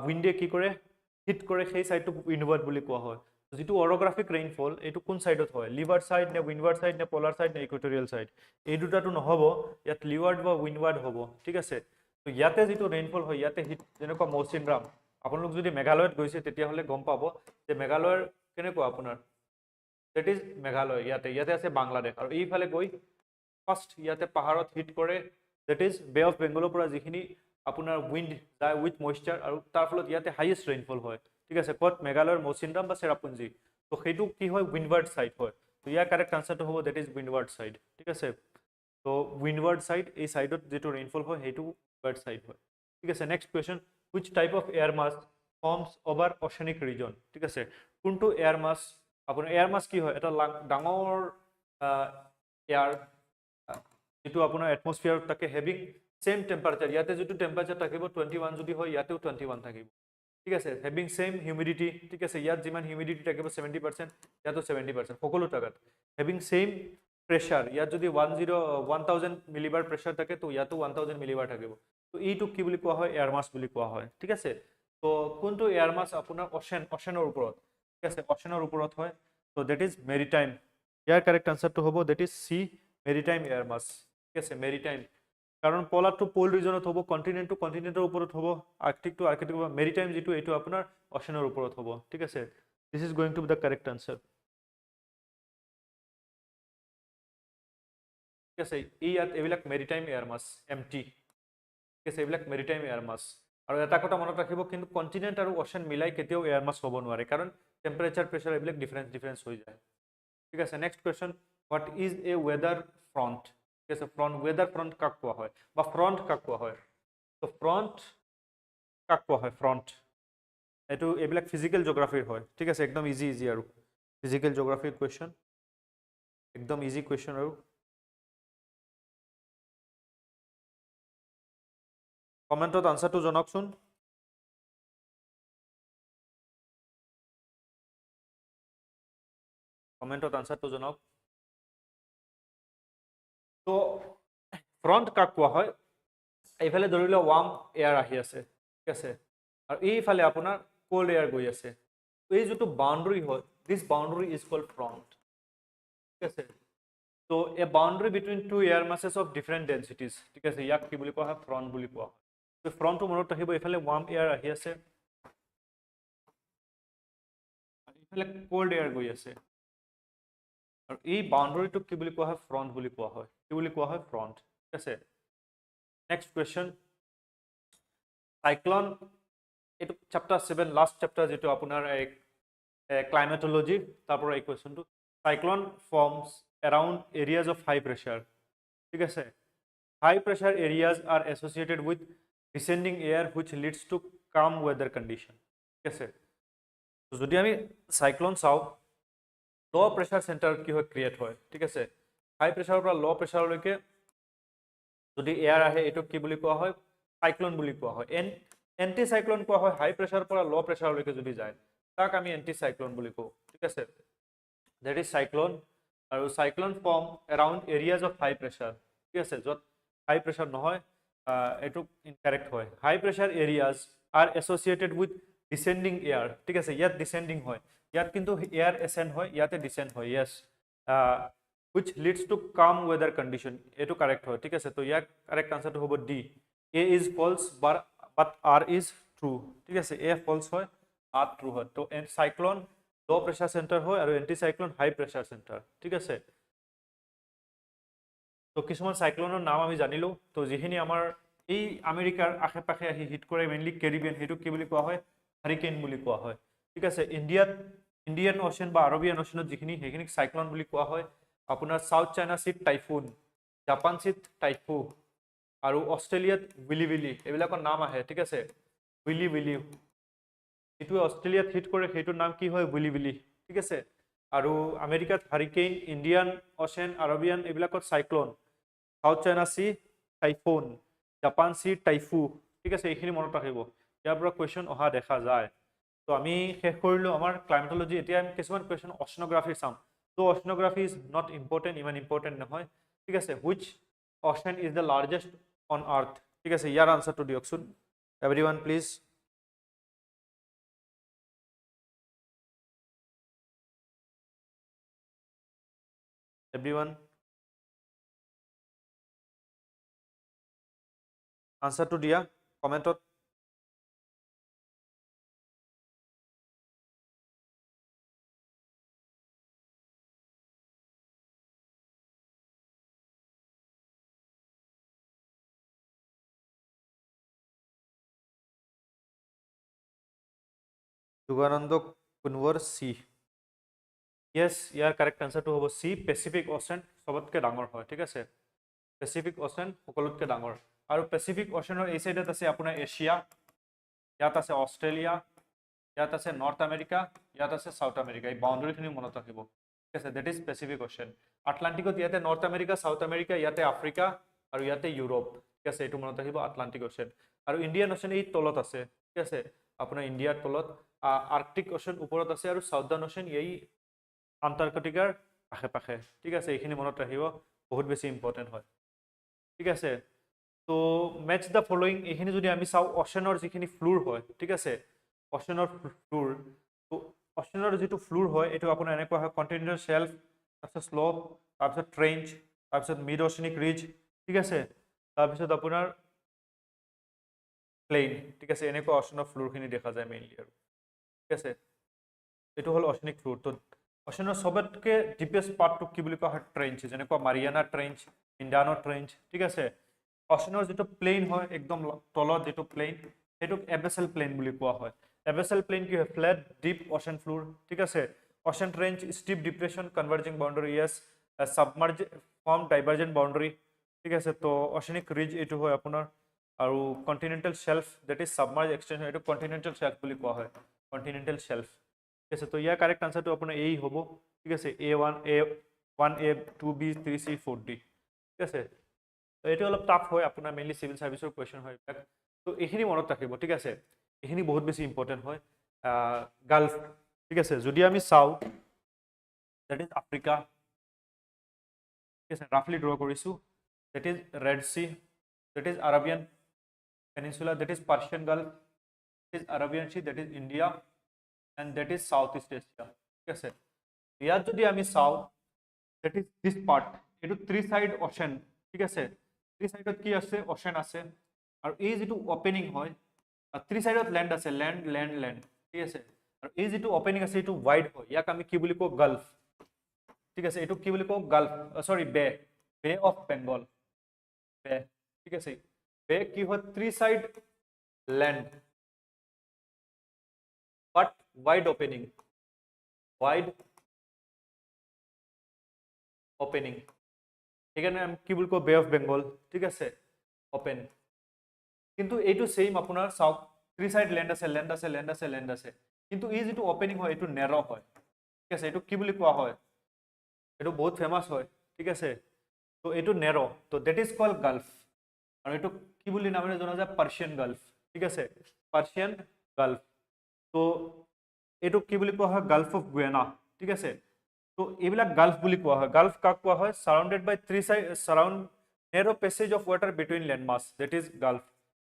উইন্ডে কি কৰে হিট কৰে সেই সাইডটো windward বুলি কোৱা হয় যেটো orographic rainfall এটো কোন সাইডত হয় leeward সাইড নে windward সাইড নে polar সাইড নে equatorial সাইড এই দুটাটো নহব ইয়াত leeward বা windward হ'ব ঠিক আছে তো ইয়াতে যেটো ৰেইনফল হয় ইয়াতে হিট যেনেকুৱা মৌচিনৰাম আপোনালোক যদি মেঘালয়ত গৈছে তেতিয়া হলে গম পাব যে মেঘালয়ৰ কেনেকুৱা আপোনাৰ that is মেঘালয় ইয়াতে আছে বাংলাদেশ আৰু এইফালে গৈ ফাৰ্স্ট ইয়াতে পাহাৰত হিট কৰে that is বে অফ বেংগলৰ পৰা যিখিনি আপোনাৰ উইন্ড যায় উইথ ময়েশ্চাৰ আৰু তাৰ ফলত ইয়াতে হাইয়েষ্ট ৰেইনফল হয় ঠিক আছে কত মেঘালয়ৰ মৌচিনৰাম বা চেৰাপুঞ্জি তো সেইটো কি হয় উইন্ডৱাৰ্ড সাইড হয় তো ইয়াৰ কাৰেক্ট আনসাৰটো হ'ব that is উইন্ডৱাৰ্ড সাইড ঠিক আছে তো উইন্ডৱাৰ্ড সাইড এই সাইডত যেটো ৰেইনফল হয় সেইটো উইন্ডৱাৰ্ড সাইড হয় ঠিক আছে next question which type of air mass forms over oceanic region ঠিক আছে কোনটো এয়াৰ মাছ আপোনাৰ এয়াৰ মাছ কি হয় এটা ডাঙৰ এয়াৰ যেটো আপোনাৰ এটমস্ফিয়াৰ থাকে হেভিং সেম টেম্পারেচার ইয়াতে যেটো টেম্পারেচার থাকিব 21 যদি হয় ইয়াতেও 21 থাকিব ঠিক আছে হেভিং সেম হিউমিডিটি ঠিক আছে ইয়াত যিমান হিউমিডিটি থাকিব 70% ইয়াতো 70% সকলো টাকাত হেভিং সেম প্রেসার ইয়াত যদি 1000 মিলিবার প্রেসার থাকে তো ইয়াতো 1000 মিলিবার থাকিব তো এইটো কি বুলি কোৱা হয় এয়াৰ মাছ বুলি কোৱা হয় ঠিক আছে তো কোনটো এয়াৰ মাছ আপোনাৰ অশেনৰ ওপৰত ঠিক আছে অশেনৰ ওপৰত হয় তো দ্যাট ইজ মেৰিটাইম ইয়াৰ কাৰেক্ট আনসাৰটো হ'ব that is sea maritime air mass ঠিক আছে মেৰিটাইম কাৰণ পোলাৰ টু পোল ৰিজনত হ'ব কন্টিনেন্ট টু কন্টিনেন্টৰ ওপৰত হ'ব আৰ্কটিক টু আৰ্কটিক মেৰিটাইম যেটো এটো আপোনাৰ অশেনৰ ওপৰত হ'ব ঠিক আছে this is going to be the correct answer ঠিক আছে ইয়াত এবিলাক মেৰিটাইম এয়াৰ মাছ এমটি ঠিক আছে এবিলাক মেৰিটাইম এয়াৰ মাছ আৰু এটা কথা মনত ৰাখিব কিন্তু কন্টিনেন্ট আৰু অশেন মিলাই কেতিয়াও এয়াৰ মাছ হ'ব নোৱাৰে কাৰণ টেম্পাৰেচাৰ প্ৰেসাৰ এবিলাক ডিফাৰেন্স হৈ যায় ঠিক আছে next question what is a weather front ঠিক আছে ফ্ৰন্ট ওয়েদাৰ ফ্ৰন্ট কাক কোৱা হয় বা ফ্ৰন্ট কাক কোৱা হয় তো ফ্ৰন্ট কাক কোৱা হয় ফ্ৰন্ট এটো এবিলাক ফিজিক্যাল জিওগ্ৰাফিৰ হয় ঠিক আছে একদম ইজি আৰু ফিজিক্যাল জিওগ্ৰাফিৰ কোৱেশ্চন একদম ইজি কোৱেশ্চন আৰু কমেন্টত আনসাৰটো জনাওকচোন কমেন্টত আনসাৰটো জনাওক তো ফ্ৰন্ট কাক কোৱা হয় এইফালে ধৰিলে ওয়াৰ্ম এয়াৰ আহি আছে ঠিক আছে আৰু এইফালে আপোনাৰ কোল্ড এয়ার গৈ আছে এই যেটো বাউন্ডারি হয় this boundary is called front ঠিক আছে তো a boundary between two air masses of different densities ঠিক আছে ইয়াক কি বুলি কোৱা হয় ফ্ৰন্ট বুলি কোৱা হয় তো ফ্ৰন্টটো মনত ৰাখিব এইফালে ওয়াৰ্ম এয়াৰ আহি আছে আৰু এইফালে কোল্ড এয়াৰ গৈ আছে আৰু এই বাউন্ডাৰিটো কি বুলি কোৱা হয় ফ্ৰন্ট বুলি কোৱা হয় কি বুলি কোৱা হয় ফ্ৰন্ট ঠিক আছে নেক্সট কোৱেশ্চন সাইক্লোন এটো চ্যাপ্টাৰ 7 লাস্ট চ্যাপ্টাৰ যেটো আপোনাৰ ক্লাইমেটোলজি তাৰপৰ এই কোৱেশ্চনটো cyclone forms around areas of high pressure ঠিক আছে high pressure areas are associated with descending air which leads to calm weather condition ঠিক আছে তো যদি আমি সাইক্লোন চাও লো প্রেসার সেন্টার কি হয় ক্রিয়েট হয় ঠিক আছে হাই প্ৰেসাৰৰ পৰা লো প্ৰেসাৰলৈকে যদি এয়াৰ আহে এটো কি বুলি কোৱা হয় সাইক্লোন বুলি কোৱা হয় এন্টি সাইক্লোন কোৱা হয় হাই প্ৰেসাৰৰ পৰা লো প্ৰেসাৰলৈকে যদি যায় তাক আমি এন্টি সাইক্লোন বুলি কওঁ ঠিক আছে দ্যাট ইজ সাইক্লোন আৰু cyclone form around areas of high pressure ঠিক আছে যত হাই প্রেসার নহয় এটো ইনকারেক্ট হয় high pressure areas are associated with descending air ঠিক আছে ইয়াত descending হয় ইয়াত কিন্তু এয়ার ascend হয় ইয়াতে descend হয় yes which leads to calm weather condition এটো কারেক্ট হয় ঠিক আছে তো ইয়াৰ কারেক্ট আনসারটো হ'ব D A is false but r is true ঠিক আছে এ ফলস হয় আর ট্রু হয় তো সাইক্লোন লো প্রেসার সেন্টার হয় আৰু এন্টি সাইক্লোন হাই প্ৰেসাৰ সেন্টাৰ ঠিক আছে তো কিছুমান সাইক্লোনৰ নাম আমি জানিলো তো যিখিনি আমাৰ এই আমেৰিকাৰ আশেপাশে আহি হিট কৰে মেইনলি কেৰিবিয়ান হেতু কি বুলি কোৱা হয় হাৰিকেন বুলি কোৱা হয় ঠিক আছে ইন্ডিয়ান ওশেন বা আৰবিয়ান ওশেনত যিখিনি হেখিনি সাইক্লোন বুলি কোৱা হয় আপোনাৰ সাউথ চাইনা সি টাইফুন জাপান সি টাইফু আৰু অস্ট্ৰেলিয়াত উইলি এইবিলাকৰ নাম আহে ঠিক আছে উইলি যিটো অষ্ট্ৰেলিয়াত হিট কৰে সেইটোৰ নাম কি হয় বুলিবিলি ঠিক আছে আৰু আমেৰিকাত হাৰিকেন ইণ্ডিয়ান অ'চেন আৰবিয়ান এইবিলাকত সাইক্লোন সাউথ চাইনা সি টাইফুন জাপান সি টাইফু ঠিক আছে এইখিনি মনত ৰাখিব ইয়াৰ পৰা কোৱেশ্চন অহা দেখা যায় তো আমি শেষ কৰিলো আমাৰ ক্লাইমেটলজি এতিয়া আমি কিছুমান কোৱেশ্চন অশনোগ্ৰাফি চাম তো অশনোগ্ৰাফি ইজ নট ইম্পৰ্টেণ্ট ইমান ইম্পৰ্টেণ্ট নহয় ঠিক আছে which ocean is the largest on earth ঠিক আছে ইয়াৰ আনসাৰটো দিয়কচোন এভৰিওয়ান প্লিজ everyone আনসাৰটো দিয়া কমেন্টত যোগানন্দ কুনৱৰ সি yes ইয়াৰ কাৰেক্ট আনসাৰটো হ'ব সি পেচিফিক অ'চেন সবতকৈ ডাঙৰ হয় ঠিক আছে পেচিফিক অ'চেন সকলোতকৈ ডাঙৰ আৰু পেচিফিক অ'চেনৰ এই সাইডত আছে আপোনাৰ এছিয়া ইয়াত আছে অষ্ট্ৰেলিয়া ইয়াত আছে নৰ্থ আমেৰিকা ইয়াত আছে সাউথ আমেৰিকা এই বাউণ্ডাৰীখিনি মনত ৰাখিব ঠিক আছে দ্যাট ইজ পেচিফিক অ'চেন আটলান্টিকত ইয়াতে নৰ্থ আমেৰিকা সাউথ আমেৰিকা ইয়াতে আফ্ৰিকা আৰু ইয়াতে ইউৰোপ ঠিক আছে এইটো মনত ৰাখিব আটলান্টিক অ'চেন আৰু ইণ্ডিয়ান অ'চেন এই তলত আছে ঠিক আছে আপোনাৰ ইণ্ডিয়াৰ তলত আৰ্কটিক অ'চেন ওপৰত আছে আৰু সাউদাৰ্ণ অ'চেন এই আণ্টাৰ্কটিকাৰ আশে পাশে ঠিক আছে এইখিনি মনত ৰাখিব বহুত বেছি ইম্পৰ্টেণ্ট হয় ঠিক আছে তো মেচ দ্য ফলোইং এইখিনি যদি আমি চাওঁ অ'চেনৰ যিখিনি ফ্লোৰ হয় ঠিক আছে অ'চেনৰ ফ্লোৰ তো অ'চেনৰ যিটো ফ্লোৰ হয় এইটো আপোনাৰ এনেকুৱা হয় কণ্টিনেণ্টেল শ্বেল্ফ তাৰপিছত শ্লোপ তাৰপিছত ট্ৰেঞ্চ তাৰপিছত মিড অ'চেনিক ৰিজ ঠিক আছে তাৰপিছত আপোনাৰ প্লেইন ঠিক আছে এনেকুৱা অ'চেনৰ ফ্লোৰখিনি দেখা যায় মেইনলি আৰু ঠিক আছে এইটো হ'ল অ'চেনিক ফ্লোৰ তো অ'চেনৰ সবতকৈ ডিপেষ্ট পাৰ্টটোক কি বুলি কোৱা হয় ট্ৰেঞ্চ যেনেকুৱা মাৰিয়ানা ট্ৰেঞ্চ ইণ্ডানো ট্ৰেঞ্চ ঠিক আছে অ'চেনৰ যিটো প্লেইন হয় একদম তলত যিটো প্লেইন সেইটোক এবেচেল প্লেইন বুলি কোৱা হয় এবেচেল প্লেইন কি হয় ফ্লেট ডিপ অ'চেন ফ্লোৰ ঠিক আছে ocean trench steep depression converging boundary yes submerge form divergent boundary ঠিক আছে তো অ'চেনিক ৰিজ এইটো হয় আপোনাৰ আৰু continental shelf that is submerge extension এইটো কণ্টিনেণ্টেল শ্বেল্ফ বুলি কোৱা হয় কণ্টিনেণ্টেল শ্বেল্ফ ঠিক আছে তো ইয়াৰ কাৰেক্ট আনসাৰটো আপোনাৰ এই হ'ব ঠিক আছে A1A2B 3C 4D ঠিক আছে তো এইটো অলপ টাফ হয় আপোনাৰ মেইনলি সিভিল সাৰ্ভিসৰ কোৱেশ্চন হয় এইবিলাক তো এইখিনি মনত ৰাখিব ঠিক আছে এইখিনি বহুত বেছি ইম্পৰ্টেণ্ট হয় গালফ ঠিক আছে যদি আমি চাওঁ দ্যাট ইজ আফ্ৰিকা ঠিক আছে ৰাফলি ড্ৰ কৰিছোঁ that is red C that is Arabian peninsula that is Persian Gulf that is Arabian C that is India and that is Southeast Asia ঠিক আছে ইয়াত যদি আমি চাওঁ that is this part এইটো থ্ৰী সাইড অ'চেন ঠিক আছে three সাইডত কি আছে অ'চেন আছে আৰু এই যিটো অপেনিং হয় থ্ৰী সাইডত ল্যান্ড আছে ল্যান্ড ল্যান্ড ল্যান্ড ঠিক আছে আৰু এই যিটো অপেনিং আছে এইটো ওয়াইড হয় ইয়াক আমি কি বুলি কওঁ গালফ ঠিক আছে এইটো কি বুলি কওঁ গালফ সৰি বে বে অফ বেংগল বে ঠিক আছে বে কি হয় three side land but wide opening এখানে আমি কি বলবো বে অফ বেঙ্গল ঠিক আছে ওপেন কিন্তু এইটো সেম আপোনাৰ সাউথ থ্ৰী সাইড ল্যান্ড আছে ল্যান্ড আছে ল্যান্ড আছে ল্যান্ড আছে কিন্তু এই যেটো ওপেনিং হয় এটো নেৰ হয় ঠিক আছে এটো কি বুলি কোৱা হয় এটো বহুত ফেমাস হয় ঠিক আছে তো এটো নেৰ তো দ্যাট ইজ কল্ড গালফ আৰু এটো কি বুলি নামেৰে জনা যায় পাৰ্চিয়ান গালফ ঠিক আছে পাৰ্চিয়ান গালফ তো এটো কি বুলি কোৱা হয় গালফ অফ গুয়ানা ঠিক আছে তো এইবিলাক গালফ বুলি কোৱা হয় গালফ কাক কোৱা হয় surrounded by three side surround narrow passage of water between land mass that is gulf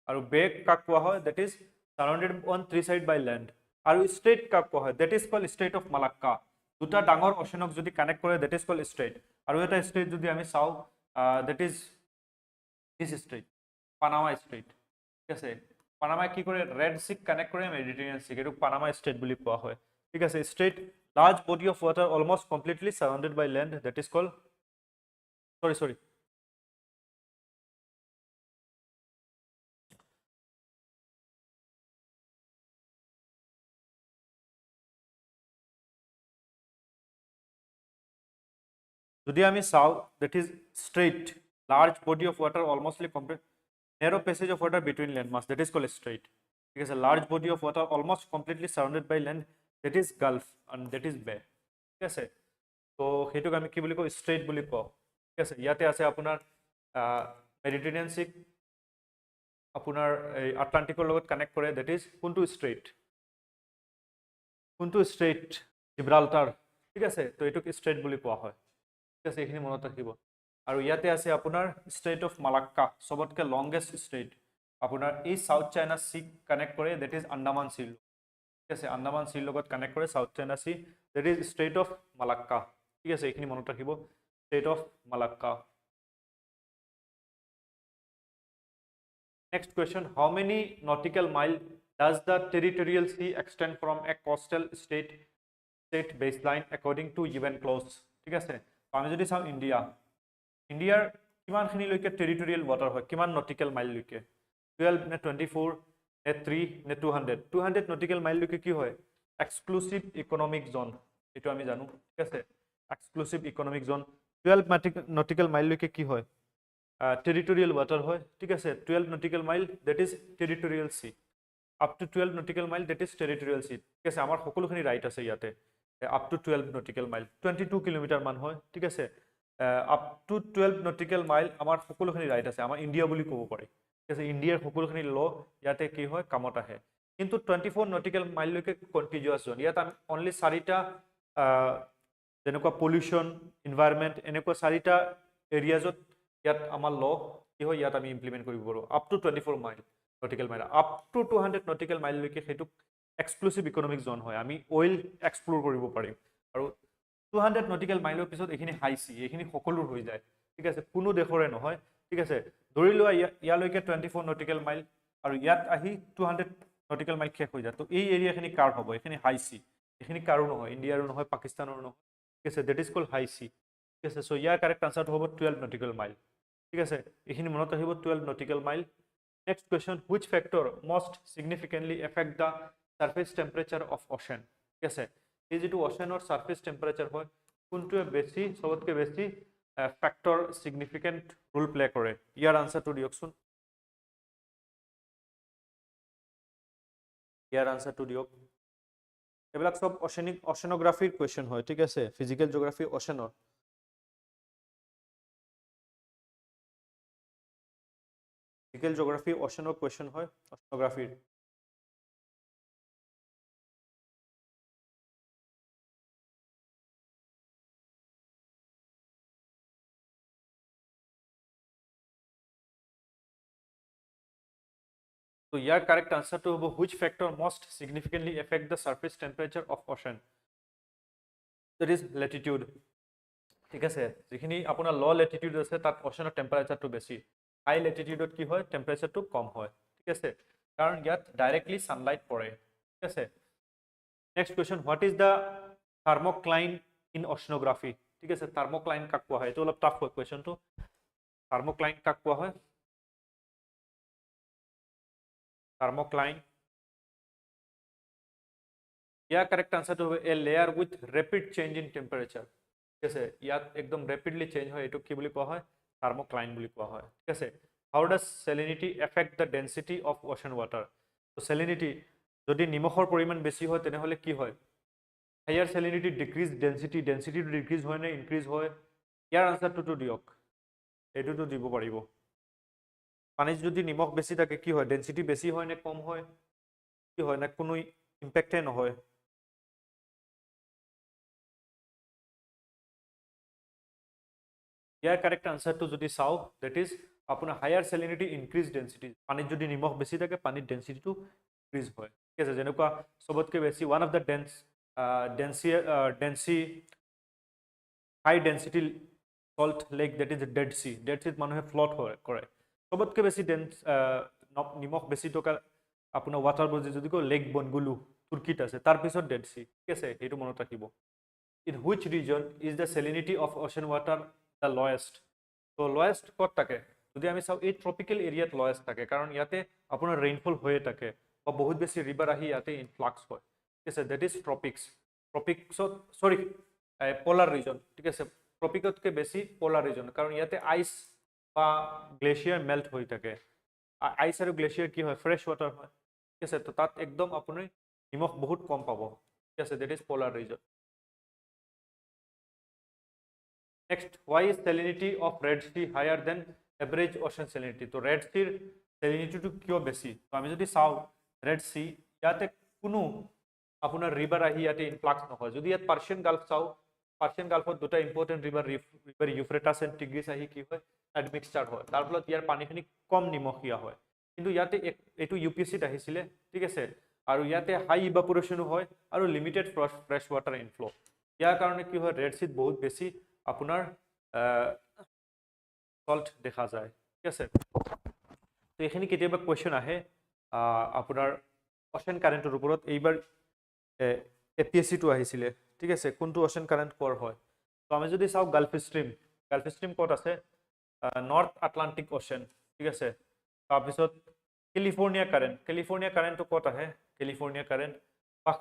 আৰু বে কাক কোৱা হয় that is surrounded on three side by land আৰু ষ্ট্ৰেট কাক কোৱা হয় that is called strait of Malacca দুটা ডাঙৰ অ'চেনক যদি কানেক্ট কৰে দ্যাট ইজ কল্ড ষ্ট্ৰেট আৰু এটা ষ্ট্ৰেট যদি আমি চাওঁ that is this strait Panama strait ঠিক আছে পানামা কি কৰে ৰেড সিক কানেক্ট কৰে মেডিটেৰিয়ান সিক এটো পানামা ষ্ট্ৰেট বুলি কোৱা হয় ঠিক আছে straight large body of water almost completely surrounded by land that is called sorry যদি আমি চাও that is straight large body of water almostly complete narrow passage of water between land mass that is called straight ঠিক আছে large body of water almost completely surrounded by land that is gulf and that is bay ঠিক আছে তো সেইটোক আমি কি বুলি কওঁ ষ্ট্ৰেইট বুলি কওঁ ঠিক আছে ইয়াতে আছে আপোনাৰ মেডিটেৰিয়ান সি আপোনাৰ এই আটলান্টিকৰ লগত কানেক্ট কৰে দ্যাট ইজ কোনটো ষ্ট্ৰেইট জিব্ৰাল্টাৰ ঠিক আছে তো এইটোক ষ্ট্ৰেইট বুলি কোৱা হয় ঠিক আছে এইখিনি মনত ৰাখিব আৰু ইয়াতে আছে আপোনাৰ ষ্ট্ৰেইট অফ মালাক্কা সবতকে লংগেষ্ট ষ্ট্ৰেইট আপোনাৰ এই সাউথ চাইনা সি কানেক্ট কৰে দ্যাট ইজ আন্দামান সি ঠিক আছে আন্দামান সিৰ লগত কানেক্ট কৰে south China sea that is strait of Malacca ঠিক আছে এইখিনি মনত ৰাখিব strait of Malacca Next question, how many nautical mile does the territorial sea extend from a coastal state baseline according to UN clause? ঠিক আছে আমি যদি চাও ইন্ডিয়াৰ কিমানখিনি লৈকে টেৰিটৰিয়েল ওয়াটাৰ হয় কিমান নটিকেল মাইল লৈকে 12 নে 24 নে 3 নে 200 নটিকেল মাইল লৈকে কি হয় এক্সক্লুসিভ ইকোনমিক জোন এটো আমি জানো ঠিক আছে এক্সক্লুসিভ ইকোনমিক জোন 12 নটিকেল মাইল লৈকে কি হয় territorial water হয় ঠিক আছে 12 nautical mile that is territorial sea up to 12 nautical mile that is territorial sea ঠিক আছে আমাৰ সকলোখিনি ৰাইট আছে ইয়াতে up to 12 nautical mile 22 kilometre মান হয় ঠিক আছে up to 12 nautical mile আমাৰ সকলোখিনি ৰাইট আছে আমাৰ ইন্ডিয়া বুলি ক'ব পাৰি ঠিক আছে ইন্ডিয়াৰ সকলোখিনি ল ইয়াতে কি হয় কামত আহে কিন্তু 24 nautical mile লৈকে কন্টিনিউয়াস জোন ইয়াত অনলি 4টা যেনেকুৱা পলিউশন এনভায়ৰনমেন্ট এনেকুৱা 4টা এৰিয়াজত ইয়াত আমাৰ ল কি হয় ইয়াত আমি ইমপ্লিমেন্ট কৰিব পাৰো up to 24 mile nautical mile up to 200 nautical mile লৈকে হেতু এক্সক্লুসিভ ইকোনমিক জোন হয় আমি অইল এক্সপ্লোৰ কৰিব পাৰিম আৰু 200 নটিকেল মাইলৰ পিছত এখিনি হাই সি এখিনি সকলোৰ হৈ যায় ঠিক আছে কোনো দেশৰে নহয় ঠিক আছে ধৰি লোৱা ইয়ালৈকে 24 নটিকেল মাইল আৰু ইয়াত আহি 200 নটিকেল মাইল শেষ হৈ যায় তো এই এৰিয়াখিনি কাৰ হ'ব এখিনি হাই সি এখিনি কাৰো নহয় ইণ্ডিয়াৰো নহয় পাকিস্তানৰ নহয় ঠিক আছে দ্যাট ইজ কল্ড হাই সি ঠিক আছে সো ইয়াৰ কাৰেক্ট আনসাৰ হ'ব 12 নটিকেল মাইল ঠিক আছে এখিনি মনত ৰাখিব 12 nautical mile next question which factor most significantly affect the surface temperature of ocean ঠিক আছে এই যেটো ওশেনৰ সাৰফেস টেম্পাৰেচাৰ হয় কোনটোৱে বেছি সবতকে বেছি ফ্যাক্টৰ সিগনিফিকেন্ট ৰোল প্লে কৰে ইয়াৰ আনসাৰটো দিয়কচোন ইয়াৰ আনসাৰটো দিয়ক এবিলাক সব ওশেনোগ্ৰাফিৰ কোৱেশ্চন হয় ঠিক আছে ফিজিক্যাল জিওগ্ৰাফি ওশেনৰ Physical geography ocean question হয় oceanography So your correct answer to which factor most significantly affect the surface temperature of ocean that is latitude ঠিক আছে যিখিনি আপোনাৰ ল ল্যাটিটিউড আছে তাত ওশেনৰ টেম্পাৰেচাৰটো বেছি হাই ল্যাটিটিউডত কি হয় টেম্পাৰেচাৰটো কম হয় ঠিক আছে কাৰণ ইয়াত ডাইৰেক্টলি সানলাইট পৰে ঠিক আছে next question what is the thermocline in oceanography ঠিক আছে থাৰ্মোক্লাইন কাক কোৱা হয় এটো অলপ টাফ হয় কোৱেশ্চনটো থাৰ্মোক্লাইন কাক কোৱা হয় থাৰ্মোক্লাইন ইয়াৰ কাৰেক্ট আনসাৰ তো a layer with rapid change in temperature ঠিক আছে ইয়াত একদম ৰেপিডলি চেঞ্জ হয় এটো কি বুলি কোৱা হয় থাৰ্মোক্লাইন বুলি কোৱা হয় ঠিক আছে how does salinity affect the density of ocean water তো সেলিনিটি যদি নিমখৰ পৰিমাণ বেছি হয় তেনেহলে কি হয় হায়াৰ সেলিনিটি ডিক্ৰিজ ডেন্সিটি ডিক্ৰিজ হয় নে ইনক্ৰিজ হয় ইয়াৰ আনসাৰটো দিয়ক এটোটো দিব পাৰিব পানীত যদি নিমখ বেছি থাকে কি হয় ডেন্সিটি বেছি হয় নে কম হয় কি হয় না কোনো ইম্প্যাক্টে নহয় ইয়াৰ কাৰেক্ট আনসাৰটো যদি চাও দ্যাট ইজ আপোনাৰ হায়াৰ সেলিনিটি ইনক্ৰিজ ডেন্সিটি পানীত যদি নিমখ বেছি থাকে পানীত ডেন্সিটিটো ইনক্ৰিজ হয় ঠিক আছে যেনেকুৱা সবতকে বেছি one of the high density salt lake that is dead সিত মানুহে ফ্লট কৰে সবতকে বেছি নিমখ বেছি থকা আপোনাৰ ওয়াটাৰ বডি যদি কো লেক বনগুলু তুৰ্কিত আছে তাৰ পিছত ডেড সি ঠিক আছে এইটো মনত ৰাখিব in which region is the salinity of ocean water the lowest so lowest কত থাকে যদি আমি চাও এই ট্রপিক্যাল এরিয়াত lowest থাকে কারণ ইয়াতে আপোনাৰ ৰেইনফল হয়ে থাকে বা বহুত বেছি ৰিভাৰ আহি ইয়াতে ইনফ্লাক্স হয় ঠিক আছে that is ট্রপিক্স sorry polar reason ঠিক আছে ট্রপিকতকে বেছি পোলার রিজন কারণ ইয়াতে আইস বা গ্লেশিয়ার মেল্ট হৈ থাকে আইস আৰু গ্লেশিয়ার কি হয় ফ্রেশ ওয়াটার হয় ঠিক আছে তো তাত একদম আপুনি নিমখ বহুত কম পাব ঠিক আছে that is polar reason next why is salinity of red sea higher than average ocean salinity তো red sea salinity to কিয় বেছি তো আমি যদি চাও red sea ইয়াতে কোনো আপোনাৰ রিভার আহি ইয়াতে ইনফ্লাক্স নহয় যদি ইয়াত পার্সিয়ান গালফ চাও পার্সিয়ান গালফত দুটা ইম্পর্টেন্ট রিভার রিভার ইউফ্রেটাস এন্ড টিগ্রিস আহি কি হয় এডমিক্সচার হয় তার ফলত ইয়াৰ পানীখিনি কম নিমখীয়া হয় কিন্তু ইয়াতে এটো ইউপিএসসিত আহিছিলে ঠিক আছে আৰু ইয়াতে হাই ইভাপোৰেশন হয় আৰু লিমিটেড ফ্ৰেশ ওয়াটাৰ ইনফ্লো ইয়াৰ কাৰণে কি হয় ৰেড সিত বহুত বেছি আপোনাৰ সল্ট দেখা যায় ঠিক আছে তো এখানে কেতিয়াবা কোয়েশ্চন আহে আপোনাৰ অশেন কাৰেন্টেৰ উপৰত এইবাৰ APSC টু আহিছিলে ঠিক আছে কোনটো অশেন কাৰেন্ট কোৰ হয় তো আমি যদি চাও গালফ স্ট্ৰিম ক'ত আছে নৰ্থ আটলান্টিক ওশেন ঠিক আছে তাৰপিছত ক্যালিফোৰ্নিয়া কাৰেন্ট তো ক'ত আহে ক্যালিফোৰ্নিয়া কাৰেন্ট বা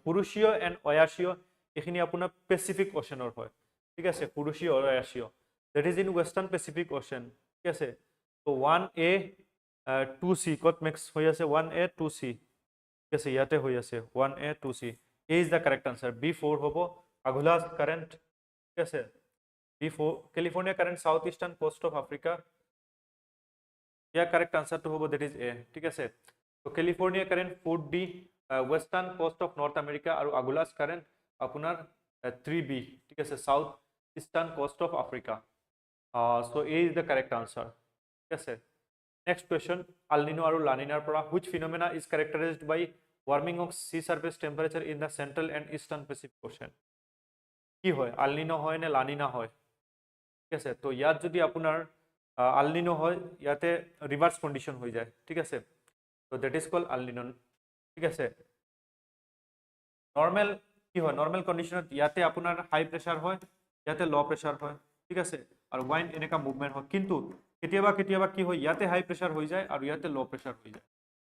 কুৰুশিও এন্ড অয়াশিও এখিনি আপোনাৰ পেসিফিক ওশেনৰ হয় ঠিক আছে কুৰুশিও আৰু Oyashio that is in western Pacific ocean ঠিক আছে তো 1A 2C ক'ত মিক্স হৈ আছে 1A 2C ঠিক আছে ইয়াতে হৈ আছে 1A 2C A is the correct answer B4 হ'ব Agulhas current ঠিক আছে B4 California current southeastern coast of Africa year correct answer to হ'ব that is A ঠিক আছে তো California current 4D western coast of North America আৰু Agulhas current আপোনাৰ 3B ঠিক আছে south eastern coast of Africa so A is the correct answer ঠিক আছে next question El Nino আৰু La Nina পৰা which phenomena is characterized by warming of sea surface temperature in the central and eastern Pacific Ocean কি হয় El Nino হয় নে La Nina হয় ঠিক আছে তো ইয়াত যদি আপোনাৰ El Nino হয় ইয়াতে রিভার্স কন্ডিশন হৈ যায় ঠিক আছে তো that is called El Nino ঠিক আছে নরমাল কি হয় নরমাল কন্ডিশনত ইয়াতে আপোনাৰ হাই প্রেসার হয় ইয়াতে লো প্রেসার হয় ঠিক আছে আর ওয়াইন্ড এনেকা মুভমেন্ট হয় কিন্তু কেতিয়াবা কি হয় ইয়াতে হাই প্রেসার হৈ যায় আর ইয়াতে লো প্রেসার হৈ যায়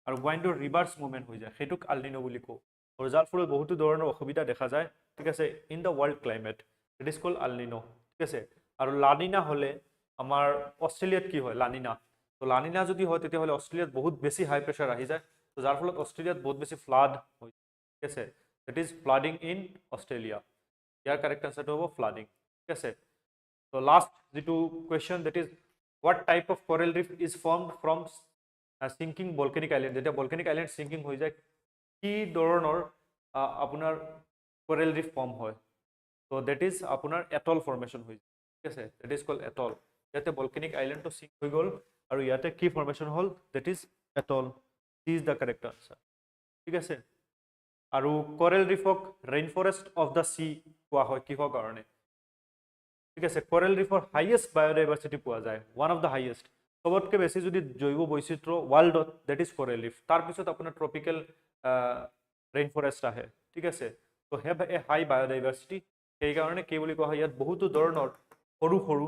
আর ওয়াইন্ডৰ ৰিভাৰ্স মুভমেন্ট হৈ যায় সেটুক El Nino বুলি কও আৰু যাৰ ফলত বহুতো ধৰণৰ অসুবিধা দেখা যায় ঠিক আছে in the world climate it is called El Nino ঠিক আছে আৰু La Nina হলে আমাৰ অস্ট্রেলিয়াত কি হয় La Nina তো La Nina যদি হয় তেতিয়া হলে অস্ট্রেলিয়াত বহুত বেছি হাই প্রেসার আহি যায় তো যাৰ ফলত অস্ট্রেলিয়াত বহুত বেছি ফ্লাড হয় ঠিক আছে that is flooding in Australia year correct answer to হ'ব flooding ঠিক আছে so last যেটো question that is what type of coral reef is formed from sinking volcanic island যেতিয়া volcanic island sinking হৈ যায় কি ধৰণৰ আপোনাৰ coral reef form হয় so that is আপোনাৰ atoll formation হৈ যায় ঠিক আছে that is called atoll ইয়াতে volcanic island to sink হৈ গল আৰু ইয়াতে কি formation hall that is atoll this is the correct answer ঠিক আছে আৰু coral reefক rainforest of the sea কোৱা হয় কিহৰ কাৰণে ঠিক আছে coral reefৰ highest biodiversity পোৱা যায় one of the highest সবতকে বেছি যদি জৈৱ বৈচিত্ৰ্য ওয়াৰ্ল্ডত that is coral reef তাৰ পিছত আপোনাৰ tropical rainforest আহে ঠিক আছে তো have a high biodiversity সেই কাৰণে কি বুলি কোৱা হয় ইয়াত বহুতো ধৰণৰ সৰু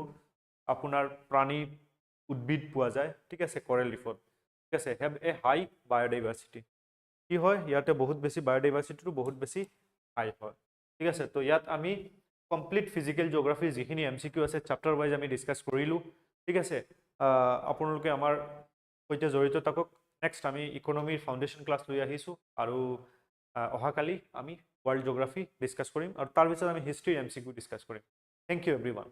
আপোনাৰ প্ৰাণী উদ্ভিদ পোৱা যায় ঠিক আছে coral reefত ঠিক আছে have a high biodiversity কি হয় ইয়াতে বহুত বেছি বায়োডাইভাৰ্সিটি টু বহুত বেছি হাই হয় ঠিক আছে তো ইয়াত আমি কমপ্লিট ফিজিক্যাল জিওগ্রাফি যিখিনি এমসিকিউ আছে চ্যাপ্টার ওয়াইজ আমি ডিসকাস কৰিলো ঠিক আছে আপোনালোকে আমাৰ সৈতে জড়িত থাকক নেক্সট আমি ইকোনমিৰ ফাউন্ডেশন ক্লাস লৈ আহিছো আৰু অহাকালি আমি ওয়াৰ্ল্ড জিওগ্ৰাফি ডিসকাস কৰিম আৰু তাৰ পিছত আমি হিষ্ট্ৰি এমসিকিউ ডিসকাস কৰিম থ্যাংক ইউ এভৰিওয়ান